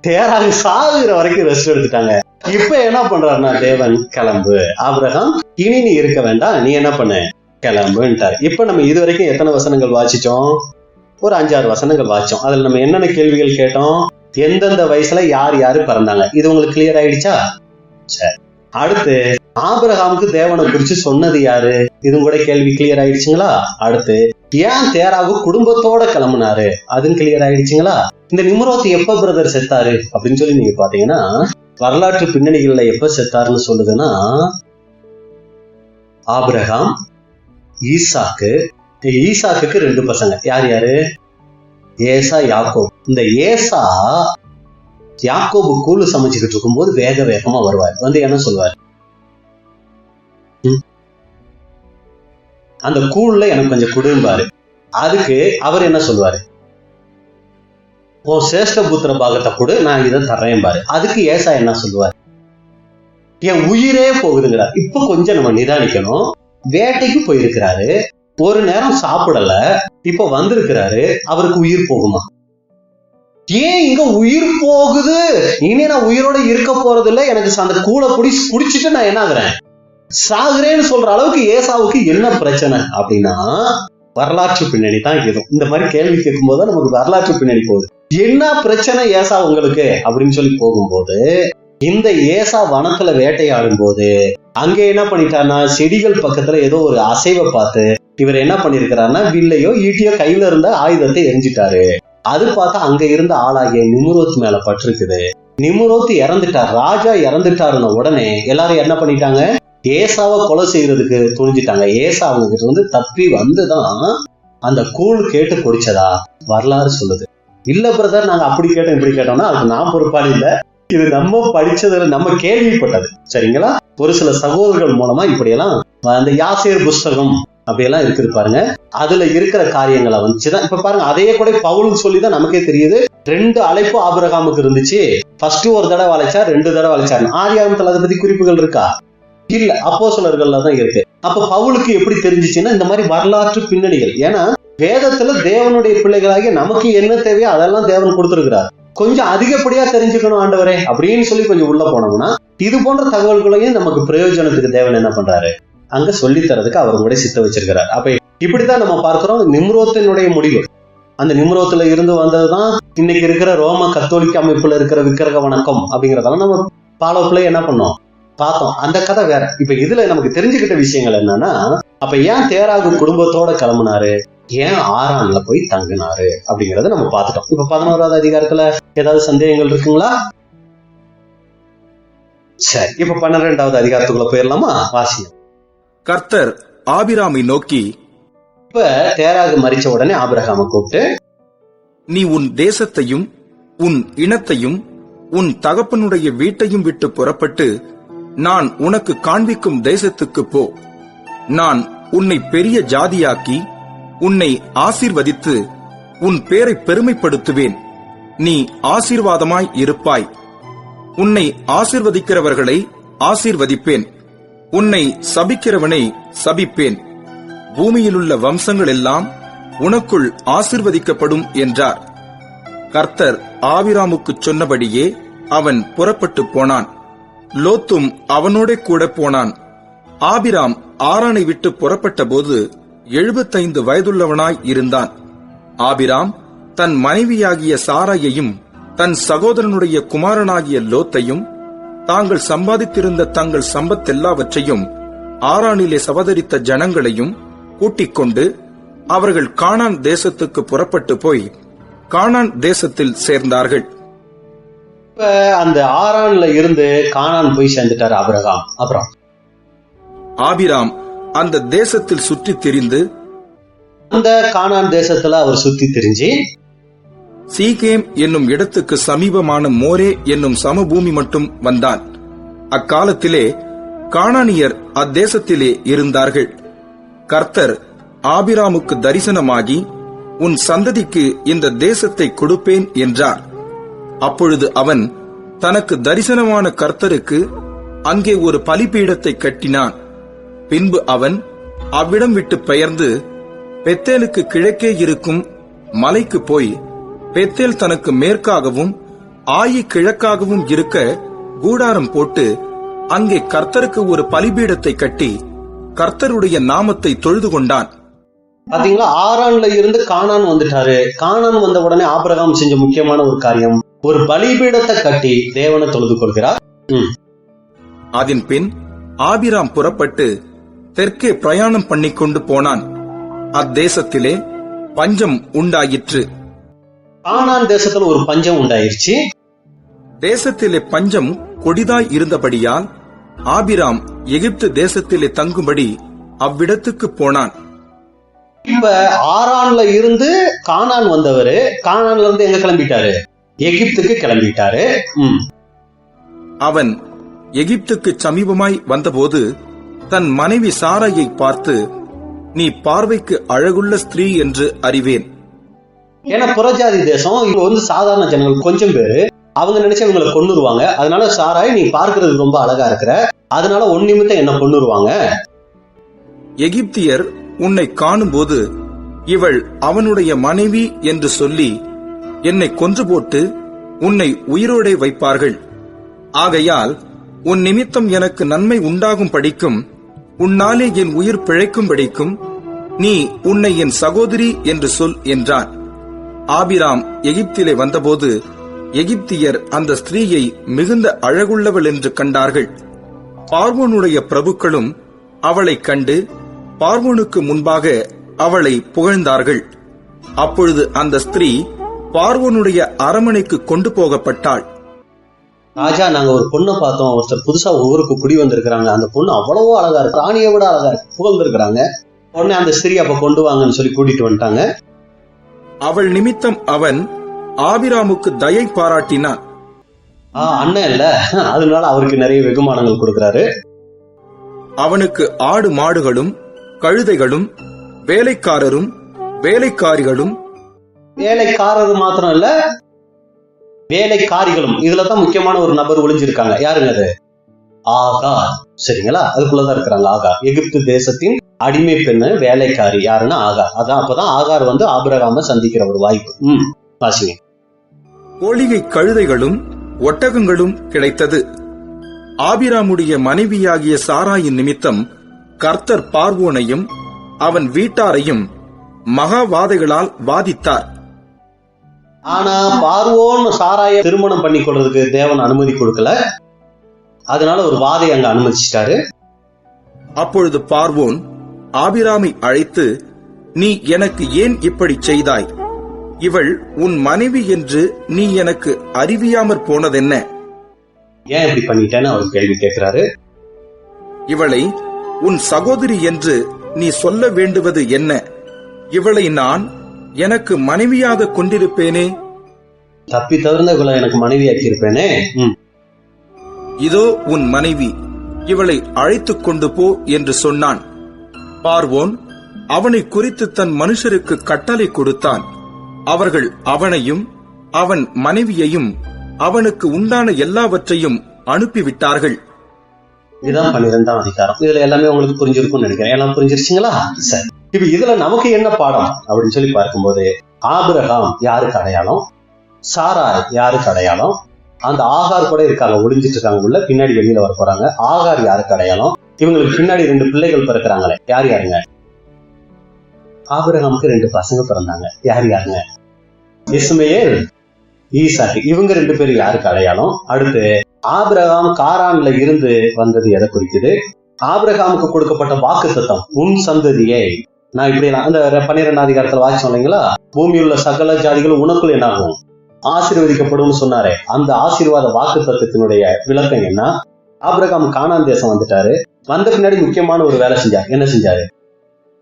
தேராக சாகுற வரைக்கும் ரெஸ்ட் எடுத்துட்டாங்க. இப்ப என்ன பண்றாருன்னா தேவன், கிளம்பு ஆபிரகாம், இனி நீ இருக்க வேண்டாம், நீ என்ன பண்ணு, கிளம்புன்ட்டாரு. இப்ப நம்ம இது வரைக்கும் எத்தனை வசனங்கள் வாசிச்சோம்? ஒரு 5-6 வசனங்கள் வாசிச்சோம். அதுல நம்ம என்னென்ன கேள்விகள் கேட்டோம்? எந்தெந்த வயசுல யார் யாரு பிறந்தாங்க, இது உங்களுக்கு கிளியர் ஆயிடுச்சா? சரி, அடுத்து ஆபிரகாமுக்கு தேவனை குறிச்சு சொன்னது யாரு, இதுவும் கூட கேள்வி கிளியர் ஆயிடுச்சுங்களா? அடுத்து ஏன் தேராகு குடும்பத்தோட கிளம்புனாரு, அதுவும் கிளியர் ஆயிடுச்சுங்களா? இந்த நிம்ரோத் எப்ப பிரதர் செத்தாரு அப்படின்னு சொல்லி நீங்க பாத்தீங்கன்னா வரலாற்று பின்னணிகள்ல எப்ப செத்தாருன்னு சொல்லுதுன்னா, ஆபிரகாம் ஈசாக்குக்கு 2 பசங்க. யார் யாரு? ஏசா, யாக்கோபு. இந்த ஏசா யாக்கோபு கூழு சமைச்சுக்கிட்டு இருக்கும் போது வேக வேகமா வருவார். வந்து என்ன சொல்லுவார்? அந்த கூழ்ல எனக்கு கொஞ்சம் குடும்பாரு. அதுக்கு அவர் என்ன சொல்லுவாரு? சேஷ்ட புத்திர பாகத்தை கொடு, நான் இதை தர்றேன் பாரு. அதுக்கு ஏசா என்ன சொல்லுவார்? என் உயிரே போகுதுங்கிறார். இப்ப கொஞ்சம் நம்ம நிதானிக்கணும். வேட்டைக்கு போயிருக்கிறாரு, ஒரு நேரம் சாப்பிடல, இப்ப வந்திருக்கிறாரு, அவருக்கு உயிர் போகுமா? ஏன் இங்க உயிர் போகுது? இனி நான் உயிரோட இருக்க போறது இல்லை, எனக்கு அந்த கூளை குடிச்சிட்டு நான் என்ன ஆகுறேன், சாகுறேன்னு சொல்ற அளவுக்கு ஏசாவுக்கு என்ன பிரச்சனை அப்படின்னா வரலாற்று பின்னணி தான் இது. இந்த மாதிரி கேள்வி கேட்கும் போது நமக்கு வரலாற்று பின்னணி போகுது. என்ன பிரச்சனை ஏசா உங்களுக்கு அப்படின்னு சொல்லி போகும்போது, இந்த ஏசா வனத்துல வேட்டையாடும் போது அங்க என்ன பண்ணிட்டாருன்னா செடிகள் பக்கத்துல ஏதோ ஒரு அசைவை பார்த்து இவர் என்ன பண்ணிருக்கிறாருன்னா வில்லையோ ஈட்டியோ கையில இருந்த ஆயுதத்தை எரிஞ்சிட்டாரு. அது பார்த்தா அங்க இருந்த ஆளாகிய நிம்ரோத் மேல பட்டிருக்குது. நிம்ரோத் இறந்துட்டார், ராஜா இறந்துட்டாருன்னு உடனே எல்லாரும் என்ன பண்ணிட்டாங்க, ஏசாவை கொலை செய்யறதுக்கு துணிஞ்சிட்டாங்க. ஏசா அவங்க கிட்ட இருந்து தப்பி வந்துதான் அந்த கூழ் கேட்டு குடிச்சதா வரலாறு சொல்லுது. இல்ல பிரதர், நாங்க அப்படி கேட்டோம் இப்படி கேட்டோம்னா அதுக்கு நான் பொறுப்பாளி இல்ல, இது நம்ம படிச்சதுல நம்ம கேள்விப்பட்டது. சரிங்களா? ஒரு சில சகோதரர்கள் மூலமா இப்படியெல்லாம் அந்த யாசேர் புஸ்தகம் அப்படியெல்லாம் இருக்குது பாருங்க, அதுல இருக்கிற காரியங்களை வந்துச்சுதான். இப்ப பாருங்க, அதையே கூட பவுல் சொல்லிதான் நமக்கே தெரியுது. 2 அழைப்பு ஆபிரகாமுக்கு இருந்துச்சு. ஃபர்ஸ்ட் ஒரு தடவை அழைச்சார், 2 தடவை அழைச்சார். ஆதியாகமத்துல அதை பத்தி குறிப்புகள் இருக்கா? இல்ல, அப்போஸ்தலர்கள்ல தான் இருக்கு. அப்ப பவுலுக்கு எப்படி தெரிஞ்சிச்சுன்னா இந்த மாதிரி வரலாற்று பின்னணிகள். ஏன்னா வேதத்துல தேவனுடைய பிள்ளைகளாகிய நமக்கு என்ன தேவையோ அதெல்லாம் தேவன் கொடுத்திருக்கிறார். கொஞ்சம் அதிகப்படியா தெரிஞ்சுக்கணும் ஆண்டவரே அப்படின்னு சொல்லி கொஞ்சம் உள்ள போனோம்னா இது போன்ற தகவல்களையும் நமக்கு பிரயோஜனத்துக்கு தேவன் என்ன பண்றாரு, அங்க சொல்லி தரதுக்கு அவர் கூட சித்த வச்சிருக்கிறார். அப்ப இப்படித்தான் நம்ம பார்க்கிறோம் நிம்ரோத்தினுடைய முடிவு. அந்த நிம்ரோத்துல இருந்து வந்ததுதான் இன்னைக்கு இருக்கிற ரோம கத்தோலிக்க அமைப்புல இருக்கிற விக்கிரக வணக்கம் அப்படிங்கறதெல்லாம் நம்ம பாலோப்புல என்ன பண்ணோம் பார்த்தோம். அந்த கதை வேற. இப்ப இதுல நமக்கு தெரிஞ்சுக்கிட்ட விஷயங்கள் என்னன்னா, அப்ப ஏன் தேராகு குடும்பத்தோட கிளம்புனாரு, ஏன் ஆரான்ல போய் தங்கினாரு அப்படிங்கறத நம்ம பார்த்துட்டோம். இப்ப 11வது அதிகாரத்துல ஏதாவது சந்தேகங்கள் இருக்குங்களா? சரி, இப்ப 12வது அதிகாரத்துக்குள்ள போயிடலாமா? வாசியம். கர்த்தர் ஆபிராமை நோக்கி, இப்ப தேராகு மரிச்ச உடனே ஆபிரகாமை கூப்பிட்டு, நீ உன் தேசத்தையும் உன் இனத்தையும் உன் தகப்பனுடைய வீட்டையும் விட்டு புறப்பட்டு நான் உனக்கு காண்பிக்கும் தேசத்துக்கு போ. நான் உன்னை பெரிய ஜாதியாக்கி உன்னை ஆசீர்வதித்து உன் பேரை பெருமைப்படுத்துவேன். நீ ஆசீர்வாதமாய் இருப்பாய். உன்னை ஆசீர்வதிக்கிறவர்களை ஆசீர்வதிப்பேன், உன்னை சபிக்கிறவனை சபிப்பேன். பூமியிலுள்ள வம்சங்கள் எல்லாம் உனக்குள் ஆசீர்வதிக்கப்படும் என்றார். கர்த்தர் ஆபிராமுக்கு சொன்னபடியே அவன் புறப்பட்டு போனான். லோத்தும் அவனோட கூட போனான். ஆபிராம் ஆரானை விட்டு புறப்பட்ட போது 75 வயதுள்ளவனாய் இருந்தான். ஆபிராம் தன் மனைவியாகிய சாராயையும் தன் சகோதரனுடைய குமாரனாகிய லோத்தையும் தாங்கள் சம்பாதித்திருந்த தங்கள் சம்பத்தெல்லாவற்றையும் ஆரானிலே சவதரித்த ஜனங்களையும் கூட்டிக் கொண்டு அவர்கள் கானான் தேசத்துக்கு புறப்பட்டு போய் கானான் தேசத்தில் சேர்ந்தார்கள். இப்ப அந்த ஆரான்ல இருந்து கானான் போய் சேர்ந்துட்டார் ஆபிரகாம். அப்புறம் ஆபிராம் அந்த தேசத்தில் சுற்றி திரிந்து, அந்த கானான் தேசத்துல அவர் சுத்தி திரிஞ்சு சீகேம் என்னும் இடத்துக்கு சமீபமான மோரே என்னும் சமபூமி மட்டும் வந்தான். அக்காலத்திலே கானானியர் அத்தேசத்திலே இருந்தார்கள். கர்த்தர் ஆபிராமுக்கு தரிசனமாகி, உன் சந்ததிக்கு இந்த தேசத்தை கொடுப்பேன் என்றார். அப்பொழுது அவன் தனக்கு தரிசனமான கர்த்தருக்கு அங்கே ஒரு பலிபீடத்தை கட்டினான். பின்பு அவன் அவ்விடம் விட்டு பெயர்ந்து பெத்தேலுக்கு கிழக்கே இருக்கும் மலைக்கு போய், பெத்தேல் தனக்கு மேற்காகவும் ஆயி கிழக்காகவும் இருக்க கூடாரம் போட்டு அங்கே கர்த்தருக்கு ஒரு பலிபீடத்தை கட்டி கர்த்தருடைய நாமத்தை தொழுது கொண்டான். பாத்தீங்களா, ஆரான்ல இருந்து கானான் வந்துட்டாரு. கானான் வந்த உடனே ஆபிரகாம் செஞ்ச முக்கியமான ஒரு காரியம், ஒரு பலிபீடத்தை கட்டி தேவனை தொழுது கொள்கிறார். அதன் பின் ஆபிராம் புறப்பட்டு தெற்கே பிரயாணம் பண்ணிக்கொண்டு போனான். அத்தேசத்திலே பஞ்சம் உண்டாயிற்று. கானான் தேசத்துல ஒரு பஞ்சம் உண்டாயிருச்சு. தேசத்திலே பஞ்சம் கொடிதாய் இருந்தபடியால் ஆபிராம் எகிப்து தேசத்திலே தங்கும்படி அவ்விடத்துக்கு போனான். இப்ப ஆரான்ல இருந்து கானான் வந்தவரு, கானான்ல இருந்து எங்க கிளம்பிட்டாரு? எகிப்துக்கு கிளம்பிட்டாரு. அவன் எகிப்துக்கு சமீபமாய் வந்தபோது தன் மனைவி சாராயை பார்த்து, நீ பார்வைக்கு அழகுள்ள ஸ்திரீ என்று அறிவேன். ஏன்னா புறஜாதி தேசம், இவங்க வந்து சாதாரண ஜனங்கள் கொஞ்சம் பேரு, அவங்க நினைச்சு இவங்களை கொன்னுருவாங்க. அதனால சாராய், நீ பார்க்கறதுக்கு ரொம்ப அழகா இருக்கிற, அதனால ஒன் நிமித்தம் என்ன கொன்னுருவாங்க. எகிப்தியர் உன்னை காணும்போது இவள் அவனுடைய மனைவி என்று சொல்லி என்னை கொன்று போட்டு உன்னை உயிரோடே வைப்பார்கள். ஆகையால் உன் நிமித்தம் எனக்கு நன்மை உண்டாகும் படிக்கும், உன்னாலே என் உயிர் பிழைக்கும் படிக்கும் நீ உன்னை என் சகோதரி என்று சொல் என்றான். ஆபிராம் எகிப்திலே வந்தபோது எகிப்தியர் அந்த ஸ்திரீயை மிகுந்த அழகுள்ளவள் என்று கண்டார்கள். பார்வோனுடைய பிரபுக்களும் அவளை கண்டு பார்வோனுக்கு முன்பாக அவளை புகழ்ந்தார்கள். அப்பொழுது அந்த ஸ்திரீ பார்வோனுடைய அரமனைக்கு கொண்டு போகப்பட்டாள். ராஜா, நாங்க ஒரு பொண்ணை பார்த்தோம், ஒருத்தர் புதுசா ஊருக்கு குடி வந்திருக்கிறாங்க, அந்த பொண்ணு அவ்வளவோ அழகா இருக்கு, ராணியை விட அழகா இருக்கு, புகழ்ந்திருக்கிறாங்க. உடனே அந்த ஸ்திரீ அப்ப கொண்டு வாங்கன்னு சொல்லி கூட்டிட்டு வந்துட்டாங்க. அவள் நிமித்தம் அவன் ஆபிராமுக்கு தயை பாராட்டினான். அண்ணன் இல்ல, அதனால அவருக்கு நிறைய வெகுமானங்கள் கொடுக்கிறாரு. அவனுக்கு ஆடு மாடுகளும் கழுதைகளும் வேலைக்காரரும் வேலைக்காரிகளும், வேலைக்காரர் மாத்திரம் இல்ல, வேலைக்காரிகளும். இதுலதான் முக்கியமான ஒரு நபர் ஒளிஞ்சிருக்காங்க. யாருங்க அது? ஆகார். சரிங்களா, அதுக்குள்ளதான் இருக்கிறாங்க ஆகார். எகிப்து தேசத்தின் அடிமை பெண்ணு வேலைக்காரி யாருன்னா ஆகார். அதான் அப்பதான் ஆகார் வந்து ஆபிரகாம சந்திக்கிற ஒரு வாய்ப்பு. வாசிங்க. கோழிகை கழுதைகளும் ஒட்டகங்களும் கிடைத்தது. ஆபிராமுடைய மனைவியாகிய சாராயின் நிமித்தம் கர்த்தர் பார்வோனையும் அவன் வீட்டாரையும் மகாவாதைகளால் வாதித்தார். ஆனா பார்வோன் சாராய திருமணம் பண்ணி கொள்றதுக்கு தேவன் அனுமதி கொடுக்கல. அதனால ஒரு வாதை அங்க அனுமதிச்சிட்டாரு. அப்பொழுது பார்வோன் ஆபிராமை அழைத்து, நீ எனக்கு ஏன் இப்படி செய்தாய்? இவள் உன் மனைவி என்று நீ எனக்கு அறிவியாமற் போனதென்ன? ஏன் இப்படி பண்ணிட்டேன்னு அவர் கேள்வி கேட்கிறாரு. இவளை உன் சகோதரி என்று நீ சொல்ல வேண்டுவது என்ன? இவளை நான் எனக்கு மனைவியாக கொண்டிருப்பேனே. தப்பி தவிர்ந்த இவளை எனக்கு மனைவியாக்கி இருப்பேனே. இதோ உன் மனைவி, இவளை அழைத்துக் கொண்டு போ என்று சொன்னான். பார்வோன் அவனை குறித்து தன் மனுஷருக்கு கட்டளை கொடுத்தான். அவர்கள் அவனையும் அவன் மனைவியையும் அவனுக்கு உண்டான எல்லாவற்றையும் அனுப்பிவிட்டார்கள். இதுதான் 12ஆம் அதிகாரம். இதுல எல்லாமே உங்களுக்கு புரிஞ்சிருக்கும் நினைக்கிறேன். எல்லாம் புரிஞ்சிருச்சுங்களா? சரி, இப்ப இதுல நமக்கு என்ன பாடம் அப்படின்னு சொல்லி பார்க்கும்போது, ஆபிரகாம் யாருக்கு அடையாளம், சாராய் யாருக்கு அடையாளம், அந்த ஆகார் கூட இருக்காங்க, ஒளிஞ்சிட்டு இருக்காங்க உள்ள, பின்னாடி வெளியில வர போறாங்க. ஆகார் யாருக்கு அடையாளம், இவங்களுக்கு பின்னாடி 2 பிள்ளைகள் பிறக்கிறாங்களே, யார் யாருங்க? ஆபிரகாமுக்கு 2 பசங்க பிறந்தாங்க. யார் யாருங்க? இஸ்மயேல், ஈசாக்கு. இவங்க 2 பேரும் யாருக்கு அடையாளம்? அடுத்து ஆபிரகாம் காரான்ல இருந்து வந்தது எதை குறிக்குது? ஆபிரகாமுக்கு கொடுக்கப்பட்ட வாக்குத்தத்தம், உன் சந்ததியை நான் இப்படி அந்த 12ஆம் அதிகாரத்துல வாசிச்சோம் இல்லைங்களா, பூமியில் உள்ள சகல ஜாதிகளும் உனக்குள் என்னாகும், ஆசீர்வதிக்கப்படும் சொன்னாரே. அந்த ஆசீர்வாத வாக்குத்தத்தத்தினுடைய விளக்கம் என்ன? ஆபிரகாம் கானான் தேசம் வந்துட்டாரு. வந்த பின்னாடி முக்கியமான ஒரு வேலை செஞ்சார். என்ன செஞ்சாரு?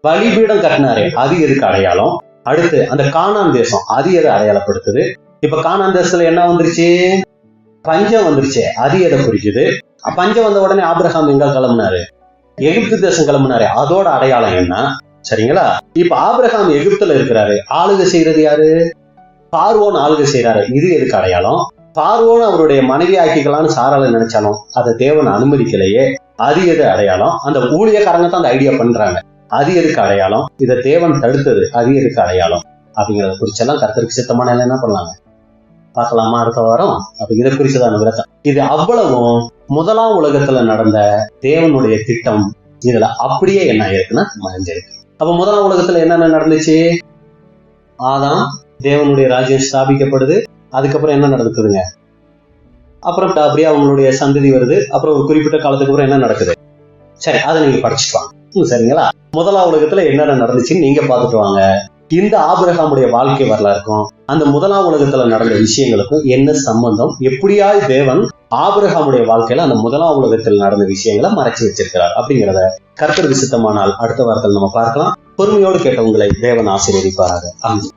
பலிபீடம் கட்டினாரே, அது எதுக்கு அடையாளம்? அடுத்து அந்த கானான் தேசம், அது எதை அடையாளப்படுத்துது? இப்ப கானான் தேசத்துல என்ன வந்துருச்சு? பஞ்சம் வந்துருச்சு. அது எதை குறிக்குது? பஞ்சம் வந்த உடனே ஆபிரகாம் எங்க கிளம்புனாரு? எகிப்து தேசம் கிளம்புனாரு. அதோட அடையாளம் என்ன? சரிங்களா? இப்ப ஆபிரகாம் எகிப்துல இருக்கிறாரு, ஆளுகை செய்யறது யாரு? பார்வோன் ஆளுகை செய்யறாரு. இது எதுக்கு அடையாளம்? பார்வோன் அவருடைய மனைவி ஆக்கிக்கலான்னு சாரால நினைச்சாலும் அதை தேவன் அனுமதிக்கலையே. அது எது அடையாளம்? அந்த ஊழியக்காரங்க தான் அந்த ஐடியா பண்றாங்க. அது எதுக்கு அடையாளம்? இதை தேவன் தடுத்தது, அது எதுக்கு அடையாளம்? அப்படிங்கிறத குறிச்செல்லாம் கர்த்தருக்கு சித்தமான என்ன பண்ணலாங்க பார்க்கலாமா அடுத்த வாரம்? அப்ப இதை குறிச்சுதான் விளக்கம். இது அவ்வளவும் முதலாம் உலகத்துல நடந்த தேவனுடைய திட்டம் இதுல அப்படியே என்ன ஆயிருக்குன்னா மறைஞ்சிருக்கு. அப்ப முதலாம் உலகத்துல என்னென்ன நடந்துச்சு? ஆதாம் தேவனுடைய ராஜ்யம் ஸ்தாபிக்கப்படுது. அதுக்கப்புறம் என்ன நடக்குதுங்க? அப்புறம் அப்படியே அவங்களுடைய சந்ததி வருது. அப்புறம் ஒரு குறிப்பிட்ட காலத்துக்கு அப்புறம் என்ன நடக்குது? சரி, அதை நீங்க படிச்சுட்டு வாங்க. சரிங்களா? முதலாம் உலகத்துல என்னென்ன நடந்துச்சுன்னு நீங்க பார்த்துட்டு வாங்க. இந்த ஆபிரகாமுடைய வாழ்க்கை வரலாறுக்கும் அந்த முதலாம் உலகத்துல நடந்த விஷயங்களுக்கும் என்ன சம்பந்தம்? எப்படியாவது தேவன் ஆபிரகாமுடைய வாழ்க்கையில அந்த முதலாம் உலகத்தில் நடந்த விஷயங்களை மறைச்சு வச்சிருக்கிறார் அப்படிங்கிறத கர்த்தருக்கு சித்தமானால் அடுத்த வாரத்தில் நம்ம பார்க்கலாம். பொறுமையோடு கேட்டவங்களை தேவன் ஆசீர்வதிப்பாராக. ஆமென்.